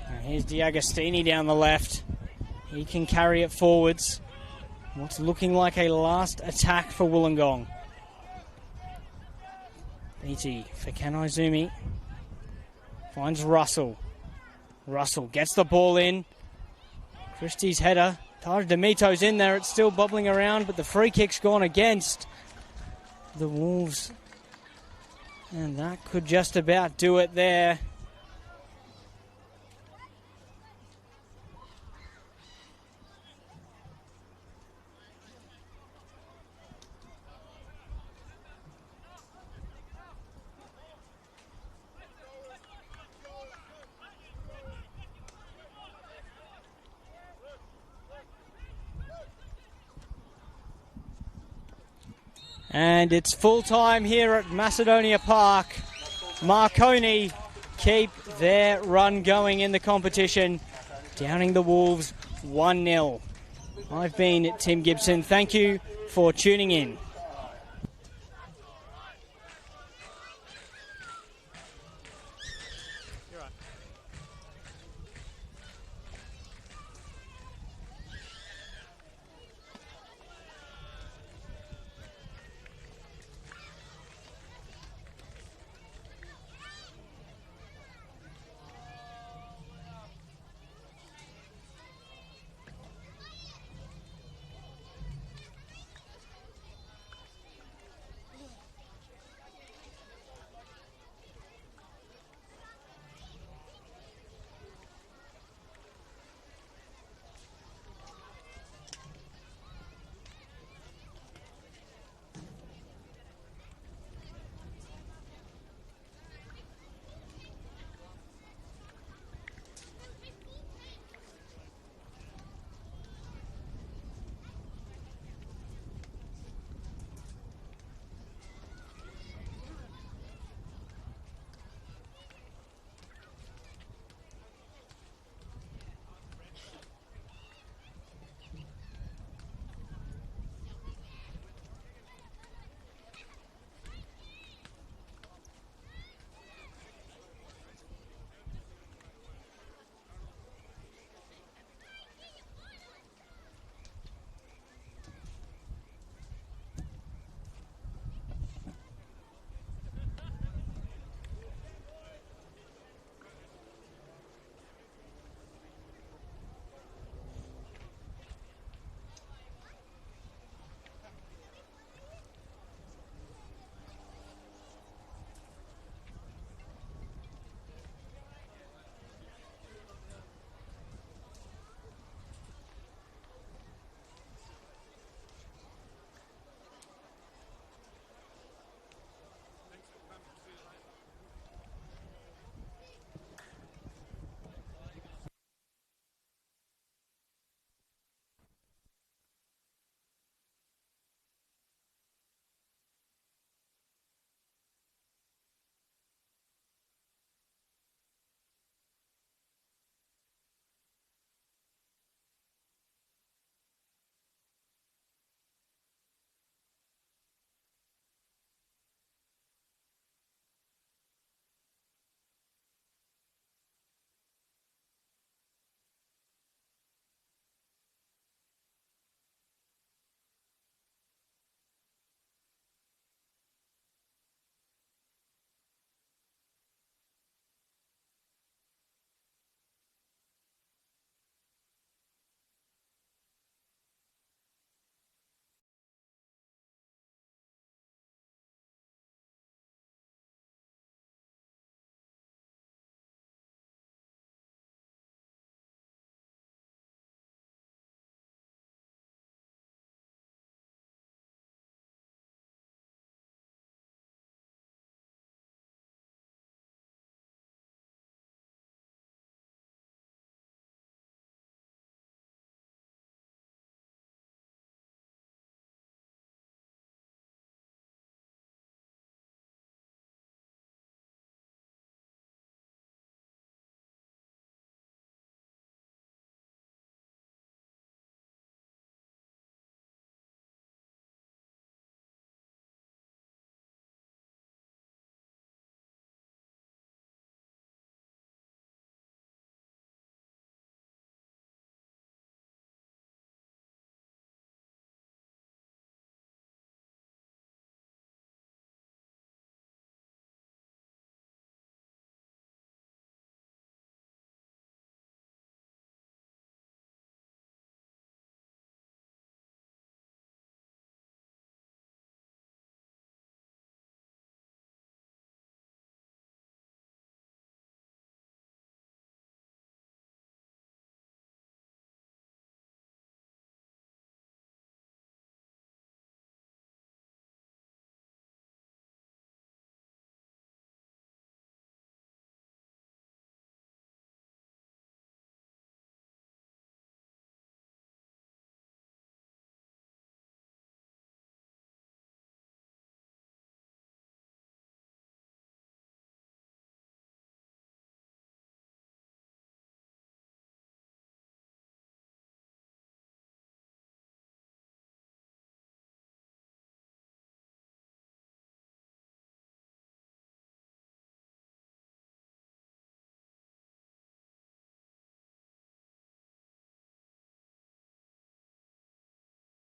And here's D'Agostini down the left. He can carry it forwards. What's looking like a last attack for Wollongong. BT for Kanaizumi. Finds Russell. Russell gets the ball in. Christie's header. Taj Demito's in there. It's still bubbling around, but the free kick's gone against the Wolves. And that could just about do it there. And it's full time here at Macedonia Park. Marconi keep their run going in the competition, downing the Wolves 1-0. I've been Tim Gibson. Thank you for tuning in.